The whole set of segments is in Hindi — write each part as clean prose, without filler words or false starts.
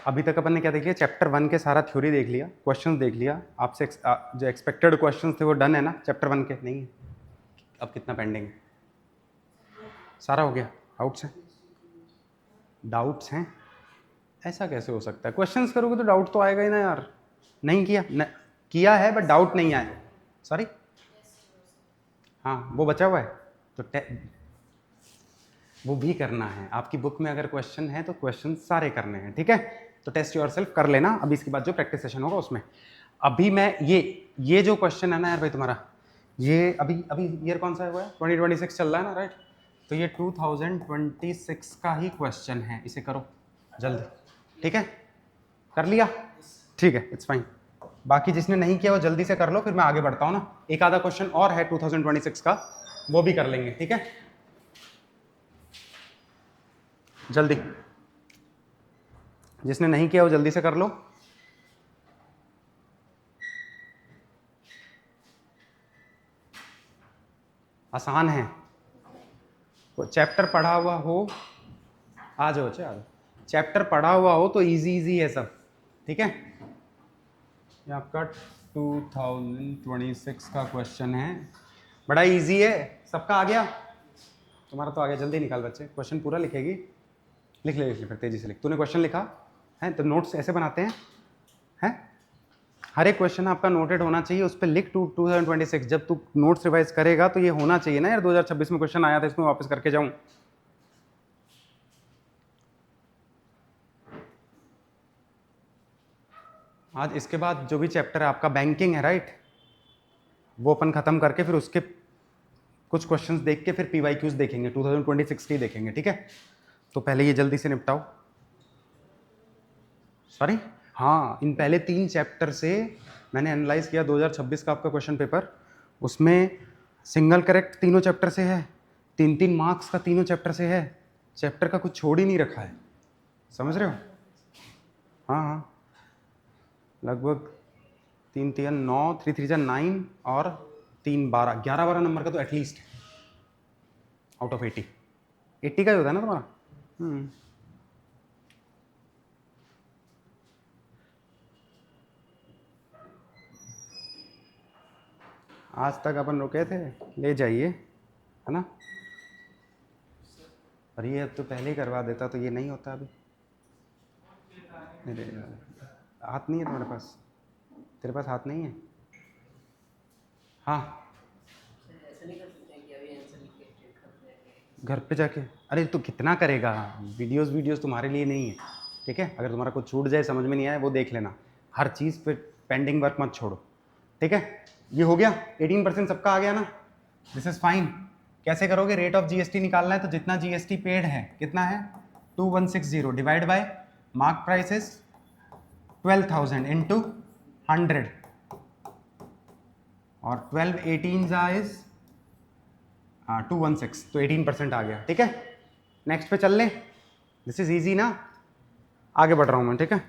अभी तक अपन ने क्या देख लिया, चैप्टर 1 के सारा थ्योरी देख लिया, क्वेश्चंस देख लिया आपसे, जो एक्सपेक्टेड क्वेश्चंस थे वो डन है ना चैप्टर 1 के? नहीं है। अब कितना पेंडिंग है? सारा हो गया? डाउट्स हैं? डाउट्स हैं? ऐसा कैसे हो सकता है? क्वेश्चंस करोगे तो डाउट तो आएगा ही ना यार। नहीं किया न, किया है बट डाउट नहीं आया। सॉरी, हाँ वो बचा हुआ है तो वो भी करना है। आपकी बुक में अगर क्वेश्चन है तो क्वेश्चन सारे करने हैं, ठीक है? तो टेस्ट योरसेल्फ कर लेना अभी, इसके बाद जो प्रैक्टिस सेशन होगा उसमें। अभी मैं ये जो क्वेश्चन है ना यार भाई तुम्हारा, ये अभी अभी ईयर कौन सा हुआ है? 2026 चल रहा है ना, राइट? तो ये 2026 का ही क्वेश्चन है, इसे करो जल्दी, ठीक है? कर लिया? ठीक है, इट्स फाइन। बाकी जिसने नहीं किया वो जल्दी से कर लो, फिर मैं आगे बढ़ता हूँ ना। एक आधा क्वेश्चन और है 2026 का, वो भी कर लेंगे, ठीक है? जल्दी, जिसने नहीं किया वो जल्दी से कर लो। आसान है, चैप्टर पढ़ा हुआ हो, आ जाओ चल, चैप्टर पढ़ा हुआ हो तो इजी इजी है सब, ठीक है? ये आपका 2026 का क्वेश्चन है, बड़ा इजी है, सबका आ गया? तुम्हारा तो आ गया। जल्दी निकाल बच्चे, क्वेश्चन पूरा लिखेगी। लिख ले फिर तेजी से लिख। तूने क्वेश्चन लिखा है तो नोट्स ऐसे बनाते हैं? हर एक क्वेश्चन आपका नोटेड होना चाहिए, उस पर लिख 2026। जब तू नोट्स रिवाइज करेगा तो ये होना चाहिए ना यार, 2026 में क्वेश्चन आया था, इसमें वापस करके जाऊं। आज इसके बाद जो भी चैप्टर है आपका बैंकिंग है, राइट? वो अपन खत्म करके फिर उसके कुछ क्वेश्चंस देख के फिर पीवाईक्यूज देखेंगे, 2026 के ही देखेंगे, ठीक है? तो पहले ये जल्दी से निपटाओ। सॉरी, हाँ, इन पहले 3 चैप्टर से मैंने एनालाइज किया 2026 का आपका क्वेश्चन पेपर, उसमें सिंगल करेक्ट तीनों चैप्टर से है, 3-3 मार्क्स का तीनों चैप्टर से है, चैप्टर का कुछ छोड़ ही नहीं रखा है, समझ रहे हो? हाँ हाँ, लगभग 3-3-9, 3-3-9 और 3-12, 11-12 नंबर का तो एटलीस्ट आउट ऑफ 80 का ही होता है ना तुम्हारा। आज तक अपन रुके थे, ले जाइए, है ना? और ये अब तो पहले ही करवा देता तो ये नहीं होता अभी। मेरे हाथ नहीं है तुम्हारे पास? तेरे पास हाथ नहीं है? हाँ, घर पे जाके, अरे तू कितना करेगा? वीडियोस तुम्हारे लिए नहीं है, ठीक है? अगर तुम्हारा कुछ छूट जाए, समझ में नहीं आए, वो देख लेना। हर चीज़ पे पेंडिंग वर्क मत छोड़ो, ठीक है? ये हो गया, 18% सबका आ गया ना, दिस इज फाइन। कैसे करोगे? रेट ऑफ जीएसटी निकालना है, तो जितना जीएसटी पेड है कितना है? 2160 divide by mark prices 12,000 into 100, और 12/18 इज 216, तो 18% आ गया, ठीक है? नेक्स्ट पे चल ले, दिस इज इजी ना, आगे बढ़ रहा हूं मैं, ठीक है?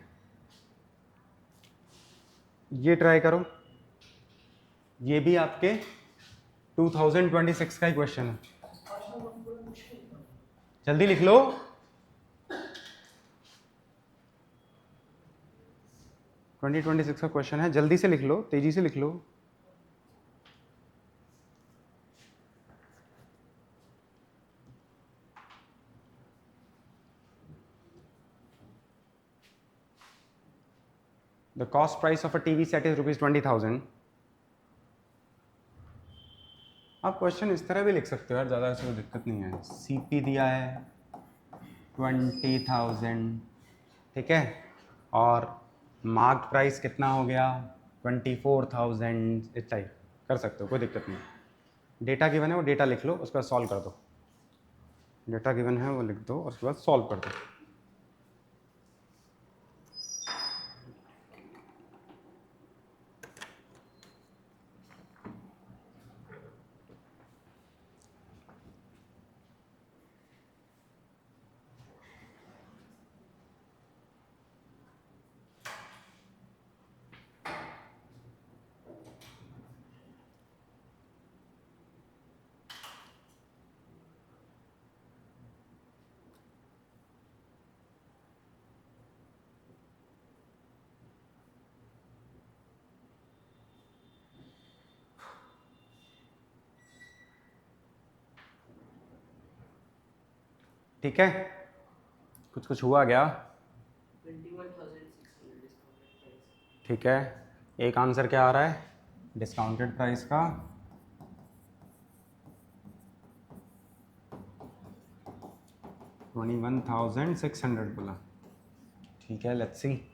ये ट्राई करो, ये भी आपके 2026 का ही क्वेश्चन है, जल्दी लिख लो। ट्वेंटी 26 का क्वेश्चन है, जल्दी से लिख लो, तेजी से लिख लो। The cost price of a TV set is ₹20,000। आप क्वेश्चन इस तरह भी लिख सकते हो यार, ज़्यादा ऐसे कोई दिक्कत नहीं है। सीपी दिया है 20,000, ठीक है? और मार्क प्राइस कितना हो गया? 24,000। इस टाइप कर सकते हो, कोई दिक्कत नहीं। डेटा गिवन है, वो डेटा लिख लो, उसके बाद सॉल्व कर दो। डेटा गिवन है वो लिख दो और उसके बाद सॉल्व कर दो। ठीक है, कुछ कुछ हुआ क्या? 21,600 ठीक है, एक आंसर क्या आ रहा है डिस्काउंटेड प्राइस का? 21,600 बोला। ठीक है, लेट्स सी।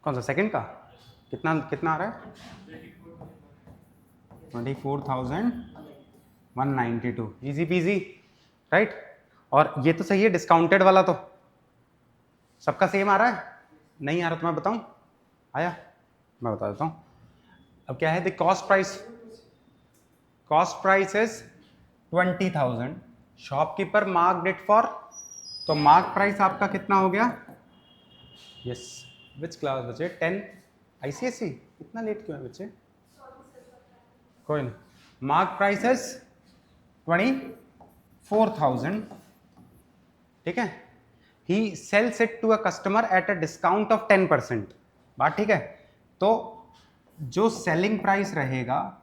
कौन सा सेकंड का? कितना कितना आ रहा है? 24,192। Easy PG, right. और ये तो सही है, डिस्काउंटेड वाला तो सबका सेम आ रहा है। नहीं आ रहा तो मैं बताऊं? आया? मैं बता देता हूं। अब क्या है, the cost price is 20,000, shopkeeper marked it for, तो मार्क प्राइस आपका कितना हो गया? यस, विच क्लास बच्चे? 10 ICSE। इतना लेट क्यों है बच्चे? कोई नहीं, मार्क प्राइस इज 24,000, ठीक है। He sells it to a customer at a discount of 10%। बात ठीक है? तो जो सेलिंग प्राइस रहेगा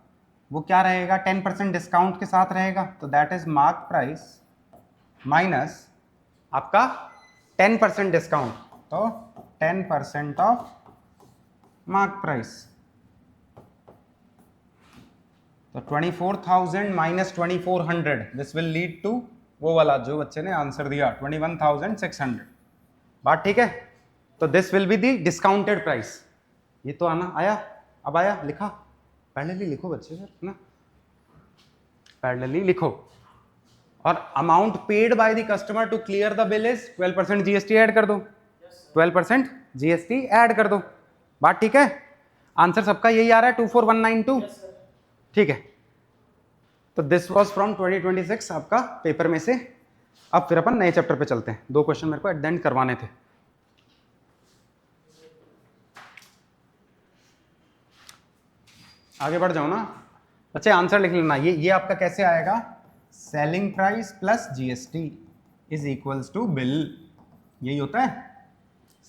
वो क्या रहेगा? 10% डिस्काउंट के साथ रहेगा, तो that is mark price minus आपका 10% डिस्काउंट, तो 10% ऑफ मार्क प्राइस। तो 24,000 minus 2400, this will lead to वो वाला जो बच्चे ने आंसर दिया 21,600। बात ठीक है? तो this will be the discounted price. ये तो आना आया, अब आया, लिखा? पैरेलली लिखो बच्चे फिर ना, पैरेलली लिखो। और amount paid by the customer to clear the bill is 12% GST add कर दो, 12% GST ऐड कर दो। बात ठीक है? आंसर सबका यही आ रहा है 24,192। ठीक है, तो दिस वाज फ्रॉम 2026 आपका पेपर में से। अब फिर अपन नए चैप्टर पे चलते हैं। 2 क्वेश्चन मेरे को एट द एंड करवाने थे। आगे बढ़ जाओ ना बच्चे, आंसर लिख लेना। ये आपका कैसे आएगा? Selling price plus GST is equals to bill. यही होता है,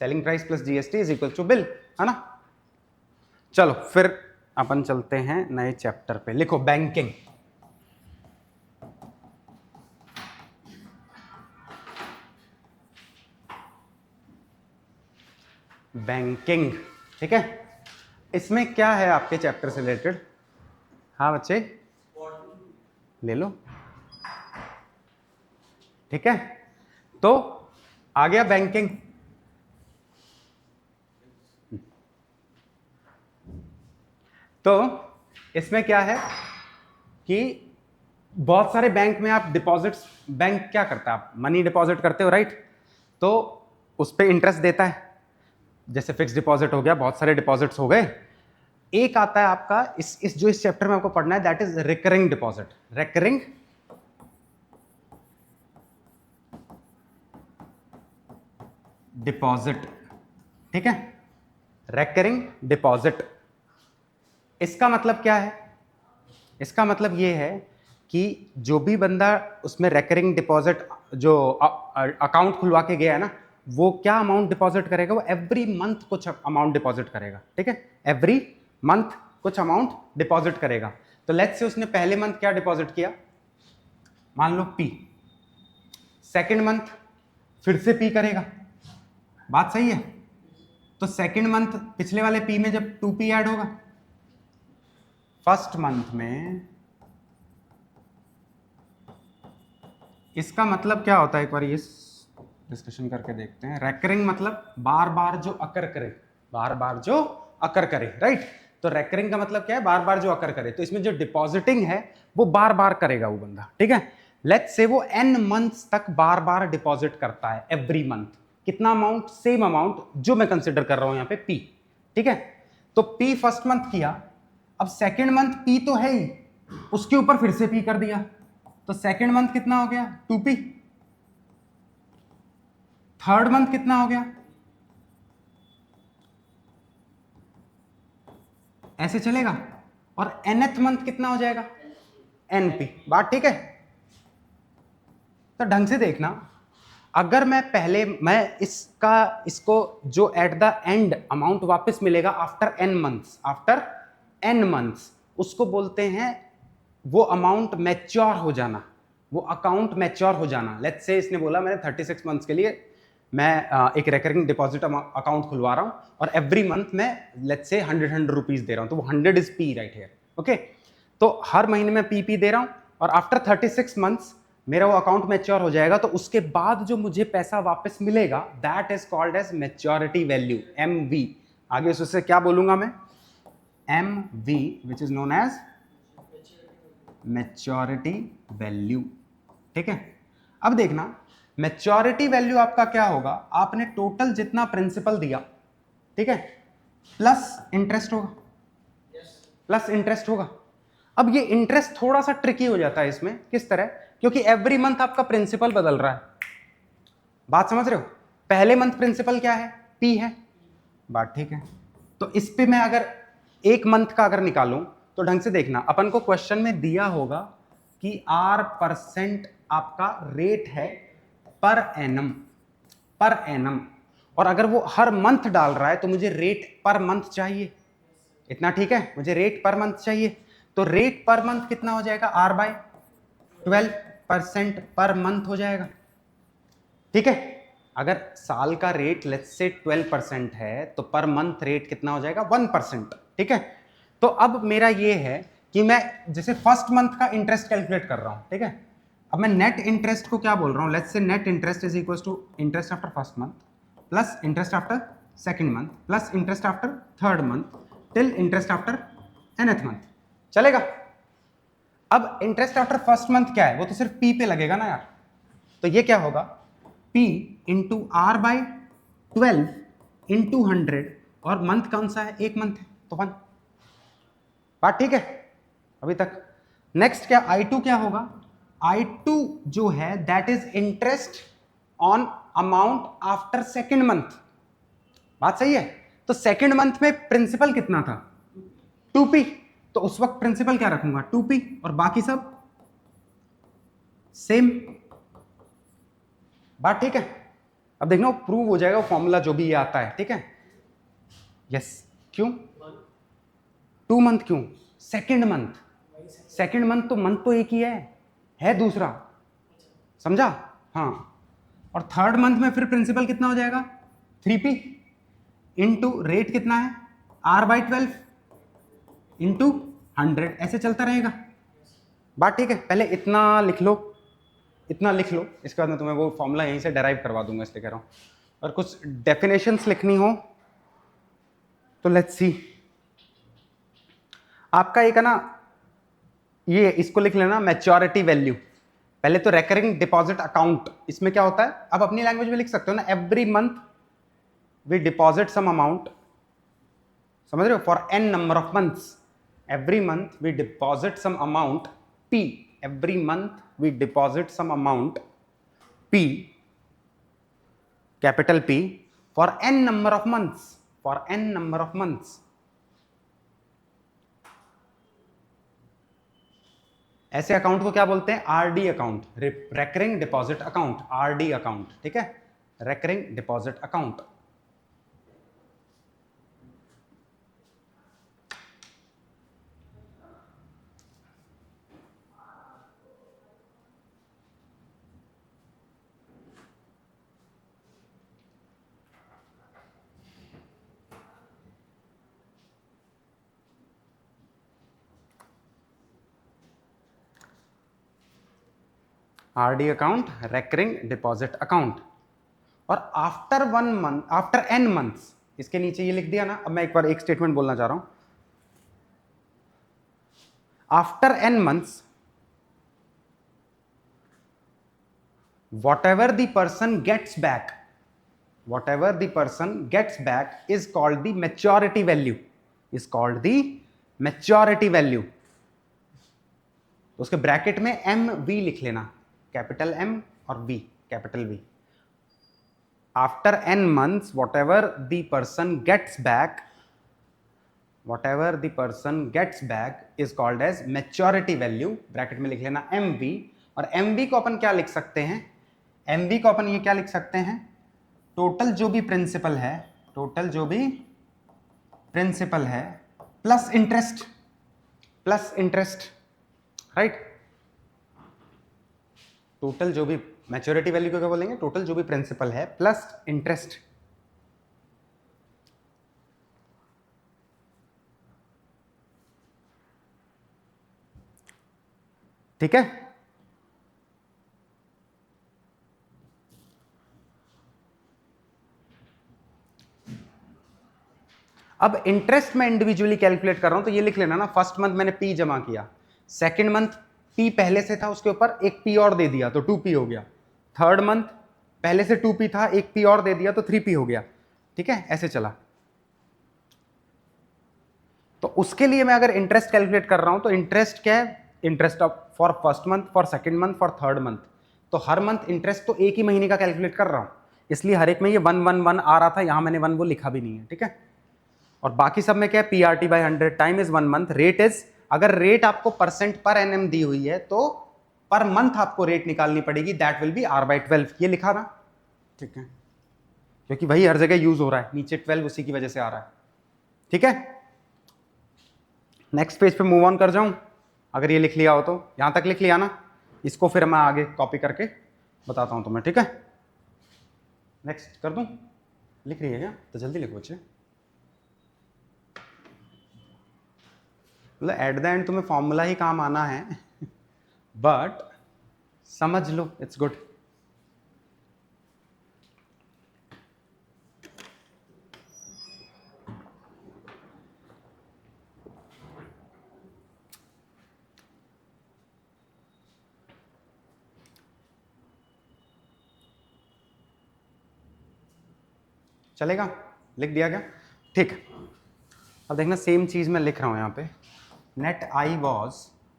selling price plus GST is equal to bill, है ना। चलो फिर अपन चलते हैं नए चैप्टर पे। लिखो बैंकिंग। बैंकिंग, ठीक है। इसमें क्या है आपके चैप्टर से रिलेटेड? हाँ बच्चे, ले लो, ठीक है। तो आ गया बैंकिंग। तो इसमें क्या है कि बहुत सारे बैंक में आप डिपॉजिट्स, बैंक क्या करता है, आप मनी डिपॉजिट करते हो, राइट। तो उस पर इंटरेस्ट देता है, जैसे फिक्स डिपॉजिट हो गया, बहुत सारे डिपॉजिट्स हो गए। एक आता है आपका इस जो इस चैप्टर में आपको पढ़ना है, that is recurring deposit. Recurring deposit, ठीक है, रिकरिंग डिपॉजिट। इसका मतलब क्या है? इसका मतलब ये है कि जो भी बंदा उसमें रिकरिंग डिपॉजिट जो अकाउंट खुलवा के गया है ना, वो क्या अमाउंट डिपॉजिट करेगा? वो एवरी मंथ कुछ अमाउंट डिपॉजिट करेगा, ठीक है। एवरी मंथ कुछ अमाउंट डिपॉजिट करेगा। तो लेट्स से उसने पहले मंथ क्या डिपॉजिट किया, मान लो P, सेकेंड मंथ फिर से P करेगा। बात सही है? तो सेकेंड मंथ पिछले वाले P में जब 2P ऐड होगा, फर्स्ट मंथ में, इसका मतलब क्या होता है? एक बार ये डिस्कशन करके देखते हैं। रेकरिंग मतलब बार बार जो अकर करे, बार बार जो अकर करे, राइट। तो रेकरिंग का मतलब क्या है? बार बार जो अकर करे। तो इसमें जो डिपॉजिटिंग है वो बार बार करेगा वो बंदा, ठीक है। लेट्स से वो n मंथ्स तक बार बार डिपॉजिट करता है, एवरी मंथ। कितना अमाउंट? सेम अमाउंट जो मैं कंसिडर कर रहा हूं यहां पे P, ठीक है। तो P फर्स्ट मंथ किया, अब सेकेंड मंथ P तो है ही, उसके ऊपर फिर से पी कर दिया, तो सेकेंड मंथ कितना हो गया 2p, थर्ड मंथ कितना हो गया, ऐसे चलेगा, और nth मंथ कितना हो जाएगा np। बात ठीक है? तो ढंग से देखना, अगर मैं इसको जो एट द एंड अमाउंट वापस मिलेगा आफ्टर n मंथ्स, उसको बोलते हैं वो अमाउंट मैच्योर हो जाना, वो अकाउंट मैच्योर हो जाना। लेट्स से इसने बोला मैंने 36 मंथ्स के लिए मैं एक रिकरिंग डिपॉजिट अकाउंट खुलवा रहा हूं और एवरी मंथ मैं लेट्स से 100 रुपीज दे रहा हूं, तो वो 100 is P right here, okay. तो हर महीने में पी दे रहा हूं और आफ्टर 36 मंथ्स मेरा वो अकाउंट मैच्योर हो जाएगा, तो उसके बाद जो मुझे पैसा वापस मिलेगा that is called as maturity value, MV। आगे उससे क्या बोलूंगा मैं, MV which is known as maturity value, ठीक है। अब देखना मैच्योरिटी वैल्यू आपका क्या होगा, आपने टोटल जितना प्रिंसिपल दिया, ठीक है, प्लस इंटरेस्ट होगा, प्लस इंटरेस्ट होगा। अब ये इंटरेस्ट थोड़ा सा ट्रिकी हो जाता है इसमें, किस तरह, क्योंकि एवरी मंथ आपका प्रिंसिपल बदल रहा है। बात समझ रहे हो? पहले मंथ प्रिंसिपल क्या है, P है, बात ठीक है। तो इस पे मैं अगर एक मंथ का अगर निकालूं तो ढंग से देखना, अपन को क्वेश्चन में दिया होगा कि R% आपका रेट है पर एनम, और अगर वो हर मंथ डाल रहा है तो मुझे रेट पर मंथ चाहिए, इतना ठीक है, मुझे रेट पर मंथ चाहिए। तो रेट पर मंथ कितना हो जाएगा, R/12% पर मंथ हो जाएगा, ठीक है। अगर साल का रेट लेट्स से 12% है तो पर मंथ रेट कितना हो जाएगा 1%, ठीक है। तो अब मेरा ये है कि मैं जैसे फर्स्ट मंथ का इंटरेस्ट कैलकुलेट कर रहा हूं, ठीक है। अब मैं नेट इंटरेस्ट को क्या बोल रहा हूं, let's say net interest is equal to interest after first month plus interest after second month plus interest after third month till interest after nth month, चलेगा। अब इंटरेस्ट आफ्टर फर्स्ट मंथ क्या है, वो तो सिर्फ P पे लगेगा ना यार, तो ये क्या होगा P इंटू R/12 इंटू 100, और मंथ कौन सा है, एक मंथ है तो 1। बात ठीक है अभी तक? नेक्स्ट क्या, I2 क्या होगा, I2 जो है that is interest on amount after second month. बात सही है? तो सेकेंड मंथ में प्रिंसिपल कितना था 2p, तो उस वक्त प्रिंसिपल क्या रखूंगा 2p, और बाकी सब सेम। बात ठीक है? अब देखना प्रूव हो जाएगा फॉर्मूला जो भी ये आता है, ठीक है। यस, क्यों 2 मंथ, क्यों सेकेंड मंथ तो मंथ तो एक ही है दूसरा, समझा? हाँ, और थर्ड मंथ में फिर प्रिंसिपल कितना हो जाएगा 3p इंटू रेट कितना है R/12 इंटू 100, ऐसे चलता रहेगा। बात ठीक है? पहले इतना लिख लो, इसके बाद मैं तुम्हें वो फॉर्मूला यहीं से डेराइव करवा दूंगा, इसलिए कह रहा हूं। और कुछ डेफिनेशंस लिखनी हो तो लेट्स सी, आपका एक है ना, ये इसको लिख लेना मैच्योरिटी वैल्यू। पहले तो रेकरिंग डिपॉजिट अकाउंट, इसमें क्या होता है, आप अपनी लैंग्वेज में लिख सकते हो ना, every month we deposit some amount, समझ रहे हो, for n number of months, every month we deposit some amount P, every month we deposit some amount P, capital P, for n number of months, ऐसे अकाउंट को क्या बोलते हैं, RD account, recurring deposit account, RD account, ठीक है, recurring deposit account. RD account, recurring deposit account. और after 1 month, after n months, इसके नीचे ये लिख दिया ना। अब मैं एक बार एक स्टेटमेंट बोलना चाह रहा हूं, after n months whatever the person gets back is called the maturity value, तो उसके ब्रैकेट में एम वी लिख लेना, कैपिटल एम और V capital V. After n months whatever the person gets back is called as maturity value, bracket में लिख लेना mv। और mv को अपन क्या लिख सकते हैं, mv को अपन ये क्या लिख सकते हैं, टोटल जो भी प्रिंसिपल है प्लस इंटरेस्ट, राइट। टोटल जो भी मैच्योरिटी वैल्यू को क्या बोलेंगे, टोटल जो भी प्रिंसिपल है प्लस इंटरेस्ट। ठीक है, अब इंटरेस्ट में इंडिविजुअली कैलकुलेट कर रहा हूं तो ये लिख लेना ना, फर्स्ट मंथ मैंने पी जमा किया, सेकंड मंथ पी पहले से था उसके ऊपर एक पी और दे दिया तो 2p हो गया, थर्ड मंथ पहले से 2p था एक पी और दे दिया तो 3p हो गया। ठीक है, ऐसे चला। तो उसके लिए मैं अगर इंटरेस्ट कैलकुलेट कर रहा हूं तो इंटरेस्ट क्या है, interest for first month, for second month, for third month. तो हर मंथ इंटरेस्ट तो एक ही महीने का कैलकुलेट कर रहा हूं, इसलिए हर एक में ये 111 आ रहा था, यहां मैंने 1 वो लिखा भी नहीं है। ठीक है, और बाकी सब में क्या है, PRT by 100 time is 1 month, rate is, अगर रेट आपको परसेंट पर एनएम दी हुई है तो पर मंथ आपको रेट निकालनी पड़ेगी, दैट विल बी R/12। ये लिखा ना, ठीक है, क्योंकि वही हर जगह यूज हो रहा है, नीचे 12 उसी की वजह से आ रहा है। ठीक है, नेक्स्ट पेज पे मूव ऑन कर जाऊं, अगर ये लिख लिया हो तो, यहां तक लिख लिया ना, इसको फिर मैं आगे कॉपी करके बताता हूं तुम्हें। ठीक है, नेक्स्ट कर दूं, लिख रही है क्या, तो जल्दी लिखो बच्चे, मतलब एट द एंड तुम्हें फॉर्मूला ही काम आना है बट समझ लो, इट्स गुड। चलेगा, लिख दिया क्या, ठीक। अब देखना सेम चीज मैं लिख रहा हूं यहां पे, net I was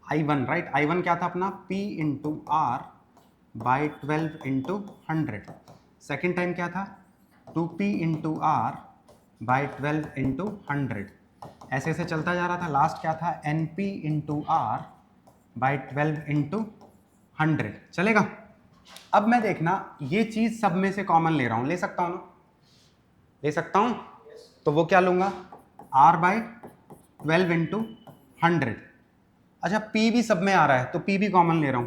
I1, right, I1 क्या था अपना, P into R by 12 into 100। Second time क्या था, 2P into R by 12 into 100। ऐसे ऐसे चलता जा रहा था, लास्ट क्या था, NP into R by 12 into 100। चलेगा। अब मैं देखना ये चीज सब में से कॉमन ले रहा हूं, ले सकता हूं ना, ले सकता हूं, तो वो क्या लूंगा, R बाई 12 इंटू 100। अच्छा, P भी सब में आ रहा है तो P भी कॉमन ले रहा हूं,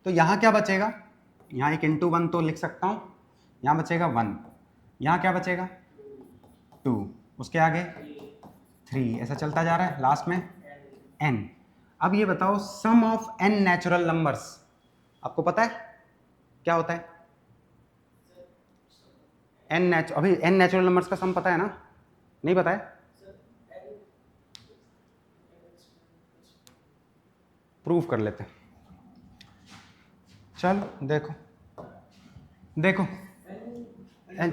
तो यहां क्या बचेगा, यहां एक इंटू 1 तो लिख सकता हूं, यहां बचेगा 1, यहां क्या बचेगा 2, उसके आगे 3, ऐसा चलता जा रहा है, लास्ट में n। अब ये बताओ सम ऑफ n नेचुरल नंबर्स आपको पता है क्या होता है, अभी n नेचुरल नंबर्स का सम पता है ना, नहीं पता है, प्रूफ कर लेते हैं। चलो देखो, देखो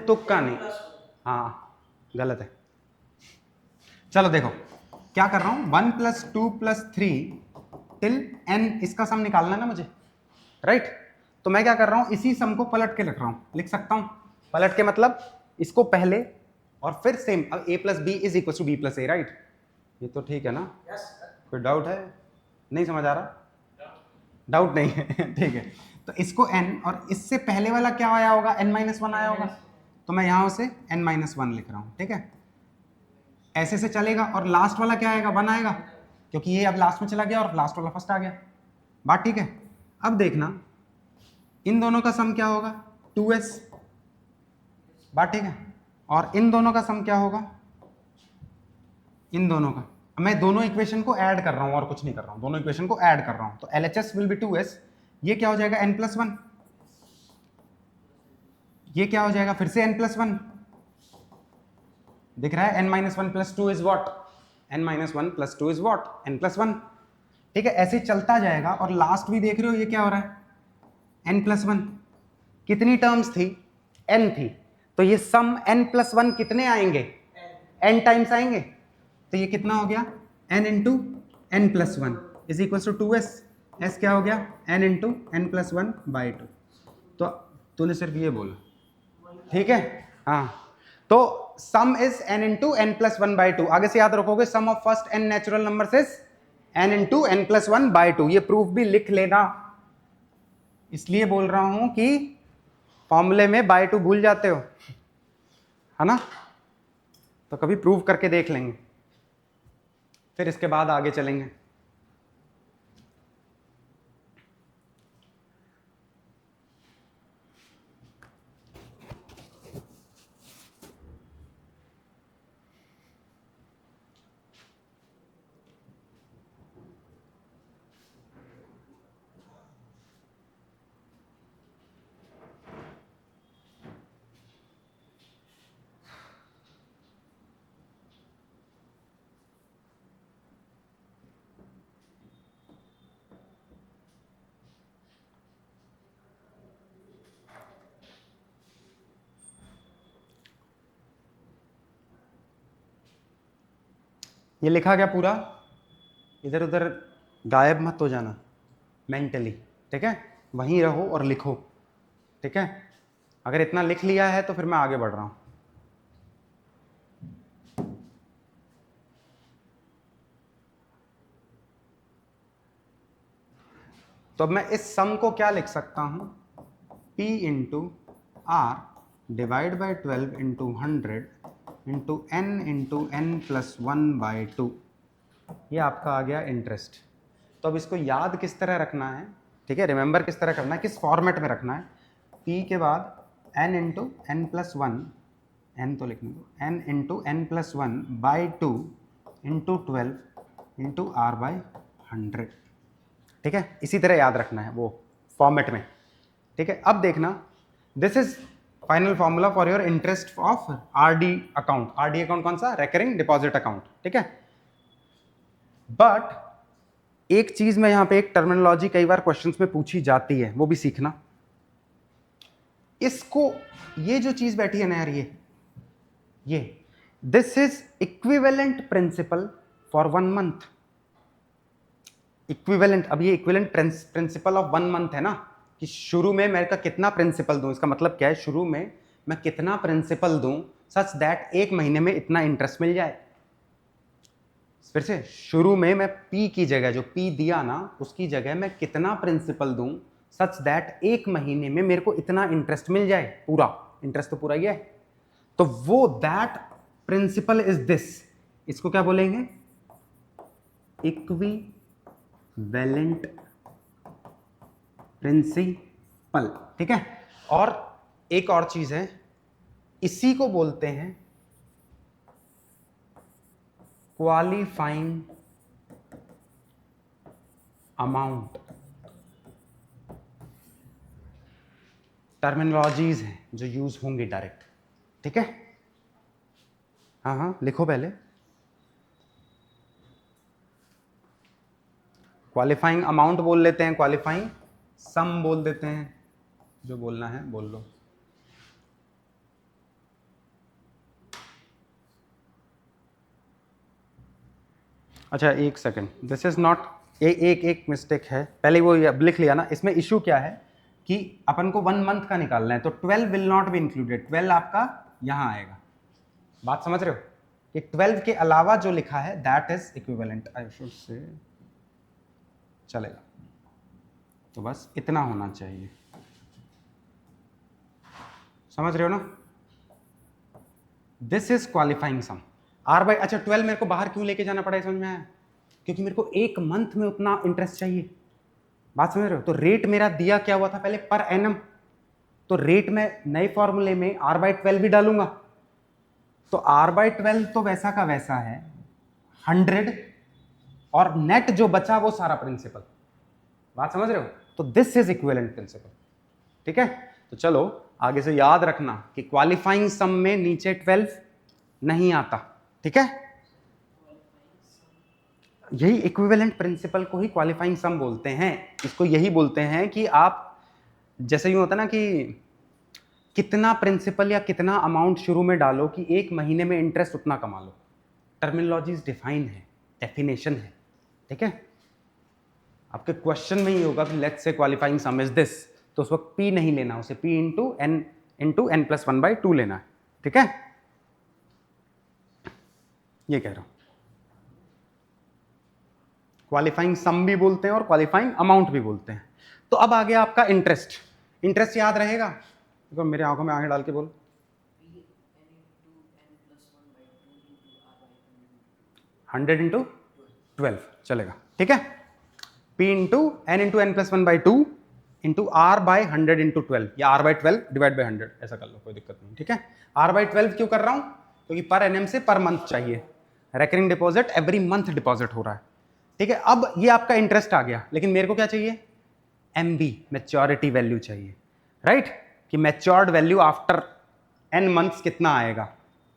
तुक्का नहीं, हाँ गलत है। चलो देखो क्या कर रहा हूं, 1 + 2 + 3 टिल n, इसका सम निकालना है ना मुझे, राइट। तो मैं क्या कर रहा हूं, इसी सम को पलट के लिख रहा हूं, लिख सकता हूं पलट के, मतलब इसको पहले और फिर सेम, अब a + b = b + a, right. ये तो ठीक है ना, कोई डाउट है, नहीं समझ आ रहा, डाउट नहीं है ठीक है। तो इसको n और इससे पहले वाला क्या आया होगा, n-1 आया होगा, तो मैं यहां से n-1 लिख रहा हूं। ठीक है, ऐसे से चलेगा, और लास्ट वाला क्या आएगा, 1 आएगा, क्योंकि ये अब लास्ट में चला गया और लास्ट वाला फर्स्ट आ गया, बात ठीक है। अब देखना इन दोनों का सम क्या होगा, 2s, बात ठीक है, और इन दोनों का सम क्या होगा, इन दोनों का, मैं दोनों इक्वेशन को ऐड कर रहा हूं और कुछ नहीं कर रहा हूं, दोनों इक्वेशन को ऐड कर रहा हूं, तो LHS विल बी 2s, ये क्या हो जाएगा n+1, ये क्या हो जाएगा फिर से n+1, दिख रहा है, n-1 + 2 is what, n-1 + 2 is what, n+1। ठीक है, ऐसे चलता जाएगा, और लास्ट भी देख रहे हो ये क्या हो रहा है, n+1। कितनी टर्म्स थी, n थी, तो ये सम n+1 कितने आएंगे, n टाइम्स आएंगे, तो ये कितना हो गया, n × n+1, is equal to 2s। s क्या हो गया, n इंटू एन प्लस 1/2। तो तूने सिर्फ ये बोला, ठीक है। हाँ, तो sum is n into n plus 1/2। आगे से याद रखोगे sum of first n natural number is n into n plus 1/2। ये प्रूफ भी लिख लेना, इसलिए बोल रहा हूं कि फॉर्मूले में बाय 2 भूल जाते हो, है ना। तो कभी प्रूव करके देख लेंगे, फिर इसके बाद आगे चलेंगे। ये लिखा गया पूरा, इधर उधर गायब मत हो जाना मेंटली, ठीक है। वहीं रहो और लिखो, ठीक है। अगर इतना लिख लिया है तो फिर मैं आगे बढ़ रहा हूं। तो अब मैं इस सम को क्या लिख सकता हूं, P into R divide by 12 into 100 into n into n plus 1/2। ये आपका आ गया इंटरेस्ट। तो अब इसको याद किस तरह रखना है, ठीक है, रिमेंबर किस तरह करना है, किस फॉर्मेट में रखना है। P के बाद n into n plus 1, n तो लिखने दो, n into n plus 1/2 into 12 into R by 100, ठीक है। इसी तरह याद रखना है वो फॉर्मेट में, ठीक है। अब देखना, this is final formula for your interest of RD account. RD account कौन सा, रेकरिंग डिपॉजिट अकाउंट, ठीक है। बट एक चीज में यहां पे, एक टर्मिनोलॉजी कई बार क्वेश्चंस में पूछी जाती है, वो भी सीखना। इसको, ये जो चीज बैठी है ना यार, ये this is equivalent principal for 1 month. Equivalent, अब ये इक्विवेलेंट प्रिंसिपल ऑफ 1 मंथ है ना, कि शुरू में मैं का कितना प्रिंसिपल दूं। इसका मतलब क्या है, शुरू में मैं कितना प्रिंसिपल दूं सच दैट 1 महीने में इतना इंटरेस्ट मिल जाए। फिर से, शुरू में मैं P की जगह, जो P दिया ना, उसकी जगह मैं कितना प्रिंसिपल दूं सच दैट 1 महीने में मेरे को इतना इंटरेस्ट मिल जाए, पूरा इंटरेस्ट तो पूरा ही है। तो वो दैट प्रिंसिपल इज दिस, इसको क्या बोलेंगे, इक्विवेलेंट प्रिंसिपल, ठीक है। और एक और चीज है, इसी को बोलते हैं क्वालिफाइंग अमाउंट। टर्मिनोलॉजीज हैं जो यूज होंगे डायरेक्ट, ठीक है। हाँ हाँ लिखो पहले, क्वालिफाइंग अमाउंट बोल लेते हैं, क्वालिफाइंग सम बोल देते हैं, जो बोलना है बोल लो। अच्छा एक सेकेंड, दिस इज नॉट, एक मिस्टेक है, पहले वो लिख लिया ना। इसमें इशू क्या है कि अपन को 1 मंथ का निकालना है, तो 12 विल नॉट बी इंक्लूडेड। 12 आपका यहां आएगा, बात समझ रहे हो, कि 12 के अलावा जो लिखा है that is equivalent, I should say, चलेगा। तो बस इतना होना चाहिए, समझ रहे हो ना। This is qualifying sum R by, अच्छा 12 मेरे को बाहर क्यों लेके जाना पड़ा, समझ में आया, क्योंकि मेरे को 1 मंथ में उतना इंटरेस्ट चाहिए, बात समझ रहे हो। तो रेट मेरा दिया क्या हुआ था पहले, पर एनम, तो रेट में नए फॉर्मूले में आर बाई 12 भी डालूंगा। तो आर बाई 12 तो वैसा का वैसा है 100, और नेट जो बचा वो सारा प्रिंसिपल, बात समझ रहे हो। तो दिस इज इक्विवेलेंट प्रिंसिपल, ठीक है। तो चलो आगे से याद रखना कि क्वालिफाइंग सम में नीचे 12 नहीं आता, ठीक है। यही इक्विवेलेंट प्रिंसिपल को ही क्वालिफाइंग सम बोलते हैं। इसको यही बोलते हैं कि आप, जैसे यूं होता ना कि कितना प्रिंसिपल या कितना अमाउंट शुरू में डालो कि 1 महीने में इंटरेस्ट उतना कमा लो। टर्मिनोलॉजीज डिफाइन है, डेफिनेशन है, ठीक है। आपके क्वेश्चन में ही होगा कि let's say qualifying some is this, तो उस वक्त p नहीं लेना, उसे p इंटू n प्लस 1/2 लेना है, ठीक है, ये कह रहा हूं। क्वालिफाइंग सम भी बोलते हैं और क्वालिफाइंग अमाउंट भी बोलते हैं। तो अब आ गया आपका इंटरेस्ट। इंटरेस्ट याद रहेगा, तो मेरे आंखों में आंखें डाल के बोल। 100 इंटू 12 चलेगा, ठीक है। p into n plus 1/2 into r by 100 into 12 या r बाय 12 डिवाइड बाय 100, ऐसा कर लो, कोई दिक्कत नहीं, ठीक है। r बाय 12 क्यों कर रहा हूं, क्योंकि पर एनएम से पर मंथ चाहिए, recurring deposit every month deposit हो रहा है, ठीक है। अब ये आपका इंटरेस्ट आ गया, लेकिन मेरे को क्या चाहिए, MB मैच्योरिटी वैल्यू चाहिए, राइट, कि matured value after n months कितना आएगा।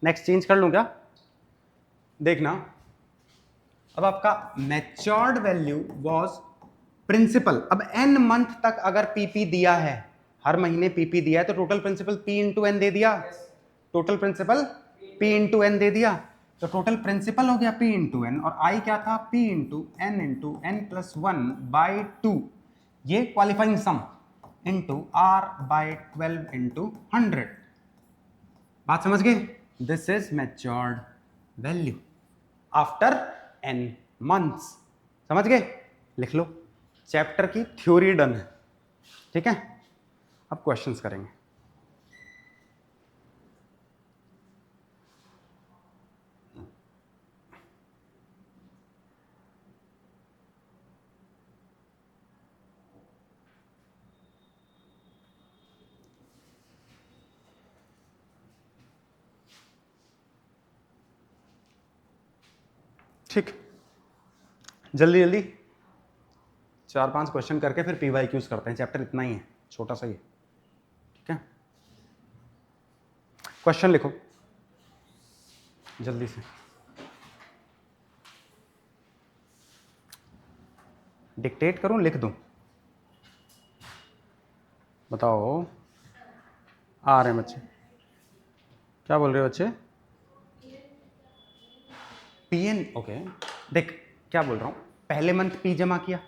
नेक्स्ट चेंज कर लूं क्या, देखना। अब आपका मैच्योर्ड वैल्यू वाज प्रिंसिपल। अब n मंथ तक अगर पीपी दिया है, हर महीने पीपी दिया है, तो total principal p into n दे दिया, total principal p into n दे दिया, तो टोटल प्रिंसिपल हो गया p इंटू एन, और i क्या था, p इंटू n प्लस 1/2, ये क्वालिफाइंग सम इंटू r बाय 12 इंटू 100। बात समझ गए, this is matured value after n months, समझ गए, लिख लो। चैप्टर की थ्योरी डन है, ठीक है। अब क्वेश्चंस करेंगे। ठीक, जल्दी जल्दी 4-5 क्वेश्चन करके फिर PYQs करते हैं, चैप्टर इतना ही है, छोटा सा ही है, ठीक है। क्वेश्चन लिखो जल्दी से, डिक्टेट करूं लिख दूं, बताओ। आ रहे हैं बच्चे, क्या बोल रहे हो बच्चे, PN, ओके। देख क्या बोल रहा हूं, पहले मंथ P जमा किया,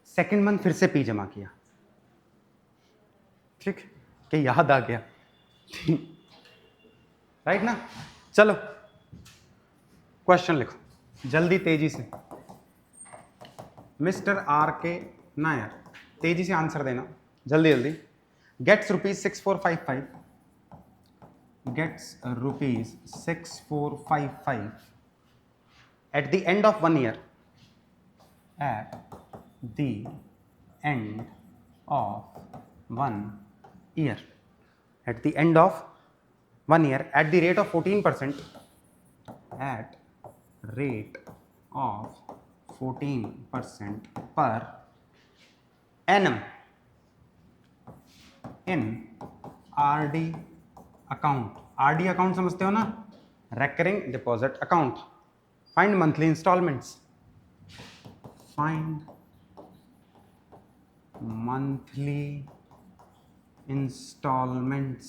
सेकंड मंथ फिर से P जमा किया, ठीक, कि याद आ गया, राइट ना। चलो क्वेश्चन लिखो जल्दी तेजी से, मिस्टर R.K. नायर, तेजी से आंसर देना, जल्दी जल्दी। Gets ₹6455, gets ₹6455 at the end of 1 year, at the end of 1 year, at the end of 1 year, at the rate of 14%, at rate of 14% per annum in RD account, RD account समझते हो ना, recurring deposit account, find monthly installments, find monthly installments,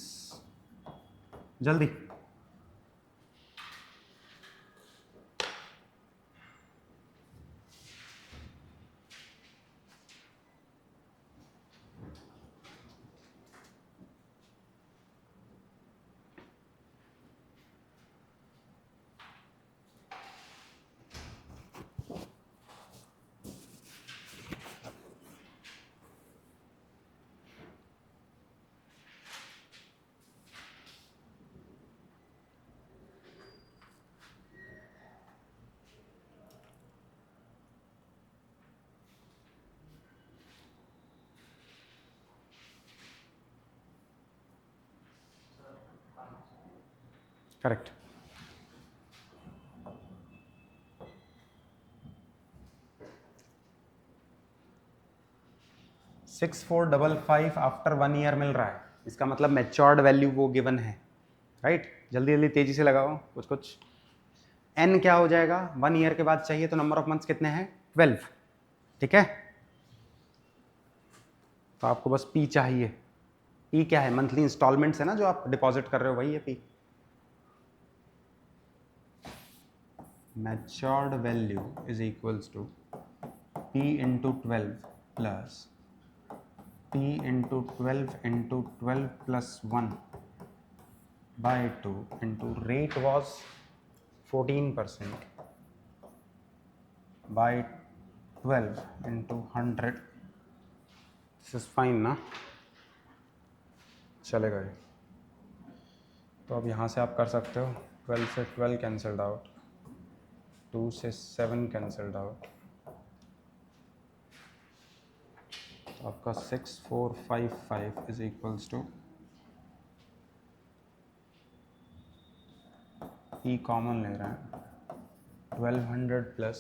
जल्दी। करेक्ट, $6455 आफ्टर 1 ईयर मिल रहा है, इसका मतलब मैच्योर्ड वैल्यू वो गिवन है, राइट। जल्दी जल्दी तेजी से लगाओ कुछ कुछ। n क्या हो जाएगा, 1 ईयर के बाद चाहिए, तो नंबर ऑफ मंथ्स कितने हैं, 12, ठीक है। तो आपको बस P चाहिए, P क्या है, मंथली इंस्टॉलमेंट्स है ना, जो आप डिपॉजिट कर रहे हो वही है P। Matured value is equals to p into 12 plus p into 12 into 12 plus 1 by 2 into rate was 14% by 12 into 100. This is fine ना, चलेगा ये. तो अब यहाँ से आप कर सकते हो 12 से 12 कैंसल्ड आउट, 2 से 7 कैंसल्ड आउट, तो आपका 6455 इज इक्वल्स टू ई कॉमन ले रहे हैं 1200 प्लस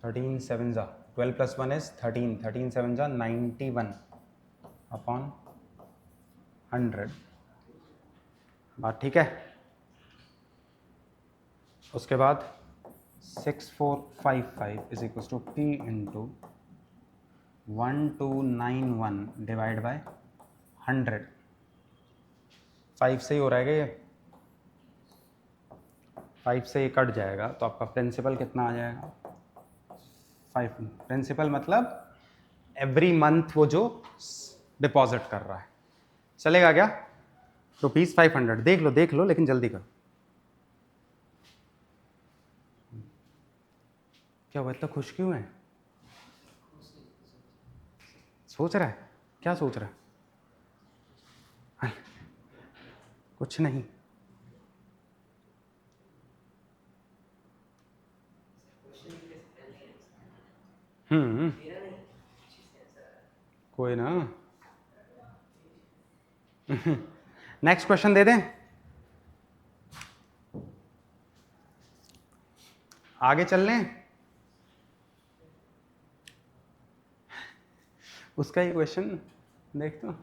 13 7 जा 12 प्लस 1 इज 13, 13 7 जा 91 अपॉन 100. बात ठीक है. उसके बाद 6455 is equals to P into 1291 divide by 100. 5 से ही हो रहेगा ये, 5 से ये कट जाएगा तो आपका प्रिंसिपल कितना आ जाएगा 5. प्रिंसिपल मतलब एवरी मंथ वो जो डिपॉजिट कर रहा है. चलेगा क्या? रुपीज 500. देख लो लेकिन जल्दी करो. क्या हुआ, इतना खुश क्यों है? सोच रहा है? क्या सोच रहा है? कुछ नहीं. कोई ना. नेक्स्ट क्वेश्चन दे दें, आगे चल लें. उसका ही क्वेश्चन देख तो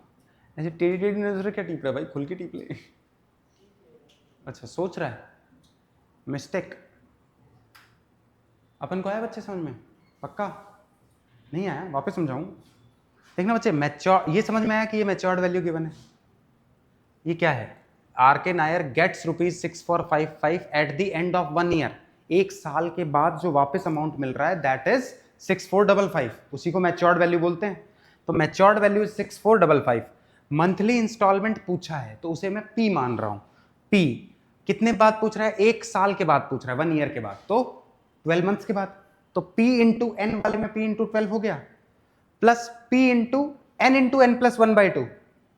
ऐसे टेढ़ी टेढ़ी नजर क्या टीप रहा है भाई, खुल के टीप ले. अच्छा सोच रहा है, मिस्टेक. अपन को आया बच्चे समझ में? पक्का नहीं आया? वापस समझाऊं? देखना बच्चे, मैच्योर, ये समझ में आया कि ये मैच्योर्ड वैल्यू गिवन है. ये क्या है? R K Nair gets ₹6455 at the end of 1 year. 1 साल के बाद जो वापस अमाउंट मिल रहा है दैट इज 6455. उसी को मैच्योर्ड वैल्यू बोलते हैं. तो matured value is 6455. Monthly instalment पूछा है तो उसे मैं पी मान रहा हूं. पी कितने बाद पूछ रहा है? 1 साल के बाद पूछ रहा है, 1 ईयर के बाद, तो 12 मंथ्स के बाद. तो P इंटू एन वाले में P इंटू 12 हो गया, plus P into n plus 1/2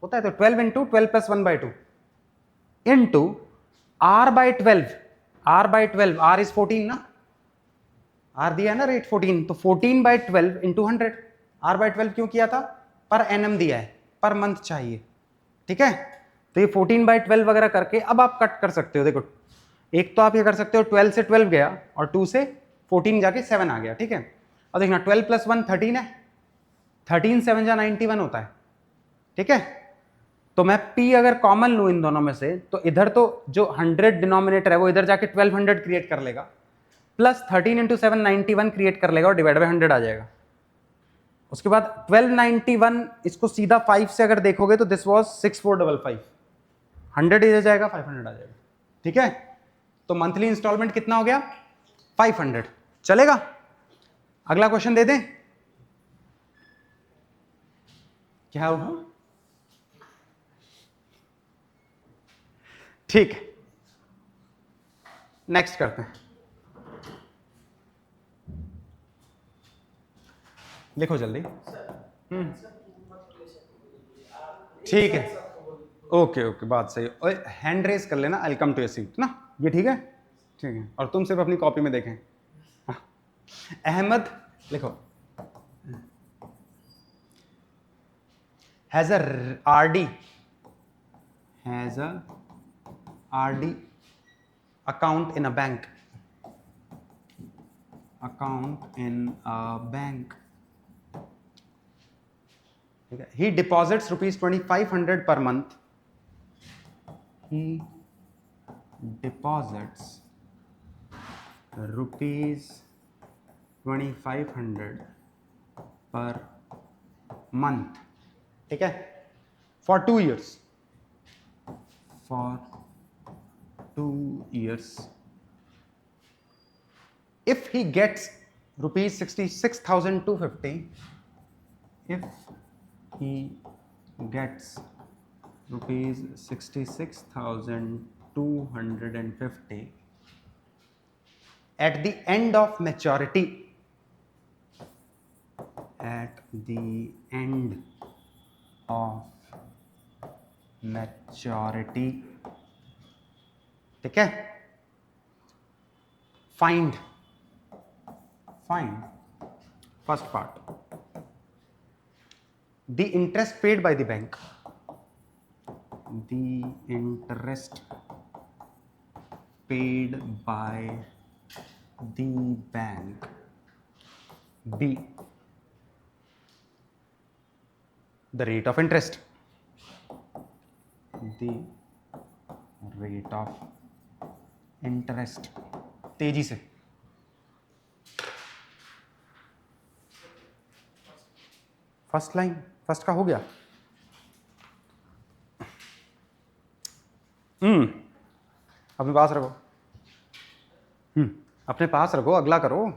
होता है. तो 12 into 12 plus 1/2 into R by 12. R by 12, R is 14 ना, R दिया है ना रेट 14, तो 14/12 इंटू 100. R बाई 12 क्यों किया था? पर एनम दिया है, पर मंथ चाहिए. ठीक है, तो ये 14/12 वगैरह करके अब आप कट कर सकते हो. देखो, एक तो आप ये कर सकते हो 12 से 12 गया और 2 से 14 जाके 7 आ गया. ठीक है, और देखना 12 प्लस 1 13 है, 13 7 जा 91 होता है. ठीक है, तो मैं P अगर कॉमन लूं इन दोनों में से, तो इधर तो जो 100 डिनोमिनेटर है वो इधर जाके 1200 क्रिएट कर लेगा, प्लस 13 इंटू 7 91 क्रिएट कर लेगा और डिवाइड बाय 100 आ जाएगा. उसके बाद 1291 इसको सीधा 5 से अगर देखोगे तो दिस वाज 6455. 100 इधर जाएगा, 500 आ जाएगा. ठीक है, तो मंथली इंस्टॉलमेंट कितना हो गया? 500. चलेगा? अगला क्वेश्चन दे दें. क्या हुआ? ठीक है, नेक्स्ट करते हैं. लिखो जल्दी. ठीक है, ओके ओके, बात सही. और हैंड रेस कर लेना, आई कम टू ए सीट ना. ये ठीक है? ठीक है, और तुम सिर्फ अपनी कॉपी में देखें. अहमद लिखो. Has a RD, has a RD account in a bank, account in a bank. ठीक है, he deposits ₹2500 per month. He deposits ₹2500 per month. ठीक है, for 2 years. For 2 years. If he gets rupees 66,250 if he gets rupees 66,250 at the end of maturity, at the end of maturity, ठीक है. find first part, the interest paid by the bank, the interest paid by the bank. B, the rate of interest, the rate of interest. तेजी से. फर्स्ट लाइन, फर्स्ट का हो गया. अपने पास रखो. अपने पास रखो, अगला करो.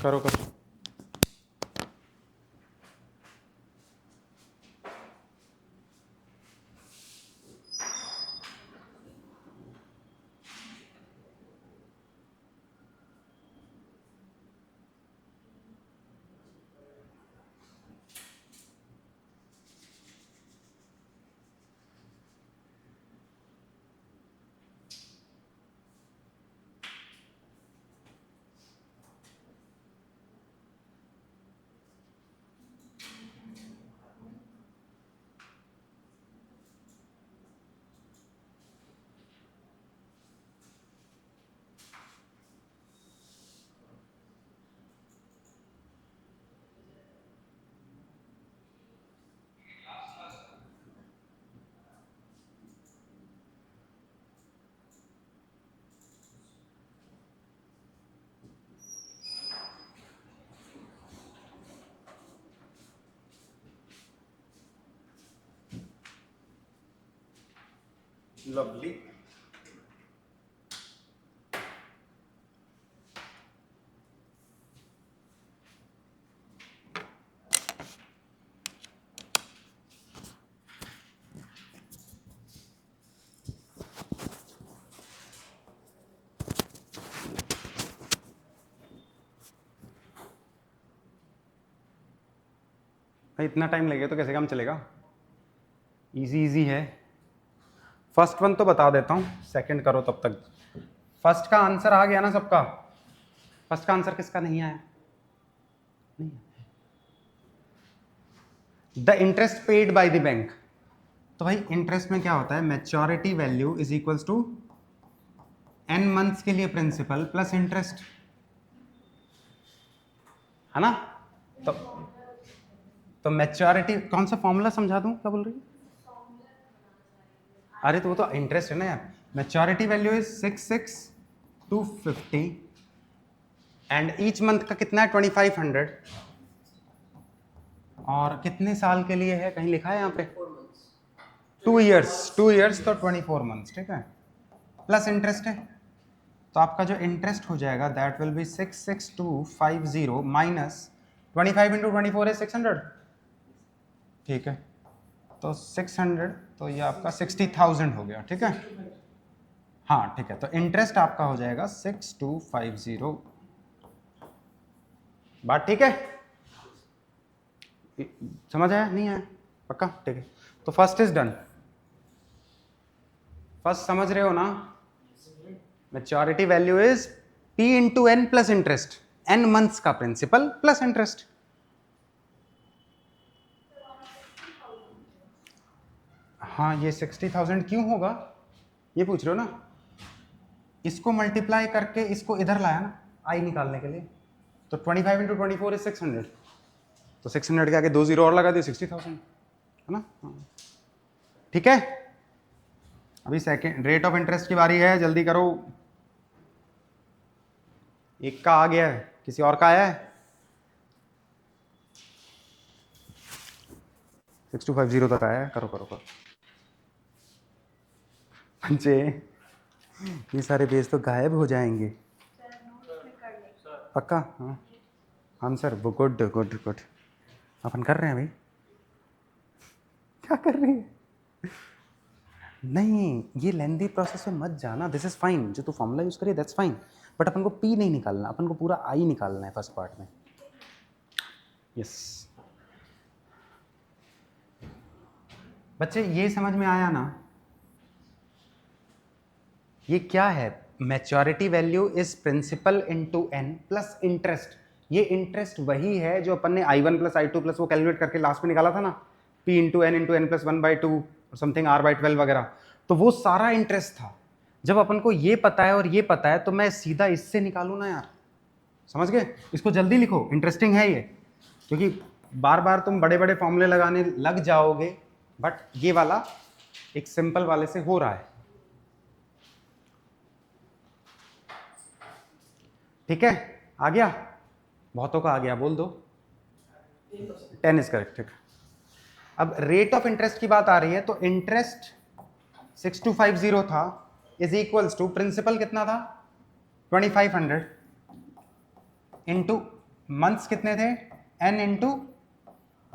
करो करो. लवली. भाई इतना टाइम लगेगा तो कैसे काम चलेगा. इजी है. फर्स्ट वन तो बता देता हूं, सेकंड करो तब तक. फर्स्ट का आंसर आ गया ना सबका. फर्स्ट का आंसर किसका नहीं आया? नहीं. The interest paid by the bank. तो भाई इंटरेस्ट में क्या होता है? Maturity value is equals to n months के लिए प्रिंसिपल प्लस इंटरेस्ट, है ना. तो मैच्योरिटी कौन सा फॉर्मूला समझा दूं? क्या बोल रही है? अरे तो वो तो इंटरेस्ट है ना यार. Maturity value is 66,250 and each month का कितना है? 2500. और कितने साल के लिए है? कहीं लिखा है यहाँ पे? 2 इयर्स. 2 इयर्स तो 24 मंथ्स. ठीक है. प्लस इंटरेस्ट है. तो आपका जो इंटरेस्ट हो जाएगा that will be 66250 minus 25 into 24 है 600. ठीक है. तो 600, तो ये आपका 60,000 हो गया. ठीक है. हाँ ठीक है. तो इंटरेस्ट आपका हो जाएगा 6250. बात ठीक है? समझ आया? नहीं आया? पक्का? ठीक है. तो फर्स्ट इज डन. फर्स्ट समझ रहे हो ना? Maturity value is P into n plus interest. n months का प्रिंसिपल प्लस इंटरेस्ट. हाँ ये 60,000 क्यों होगा ये पूछ रहे हो ना, इसको मल्टीप्लाई करके इसको इधर लाया ना आई निकालने के लिए, तो 25 इंटू 24 इज 600, तो 600 के आगे 2 जीरो और लगा दिए 60,000 है ना। ठीक है, अभी सेकेंड रेट ऑफ इंटरेस्ट की बारी है, जल्दी करो। एक का आ गया है, किसी और का आया है? 6250 तक आया है, करो करो करो। बच्चे ये सारे पेज तो गायब हो जाएंगे पक्का। हाँ हम सर वो गुड गुड गुड अपन कर रहे हैं भाई। क्या कर रही है? नहीं ये लेंदी प्रोसेस में मत जाना, दिस इज फाइन, जो तू फॉर्मूला यूज करिए दैट्स फाइन, बट अपन को पी नहीं निकालना, अपन को पूरा आई निकालना है फर्स्ट पार्ट में। यस बच्चे ये समझ में आया ना, ये क्या है, maturity value is principal into n plus interest. ये इंटरेस्ट वही है जो अपन ने I1 प्लस I2 प्लस वो कैलकुलेट करके लास्ट में निकाला था ना, P into n plus 1/2 something R/12 वगैरह, तो वो सारा इंटरेस्ट था। जब अपन को ये पता है और ये पता है तो मैं सीधा इससे निकालू ना यार, समझ गए? इसको जल्दी लिखो, इंटरेस्टिंग है ये, क्योंकि बार बार तुम बड़े बड़े फॉर्मूले लगाने लग जाओगे, बट ये वाला एक सिंपल वाले से हो रहा है। ठीक है आ गया, बहुतों का आ गया, बोल दो 10 इज करेक्ट। ठीक, अब रेट ऑफ इंटरेस्ट की बात आ रही है, तो इंटरेस्ट 6250 था इज इक्वल्स टू प्रिंसिपल कितना था 2500 इंटू मंथ्स कितने थे n into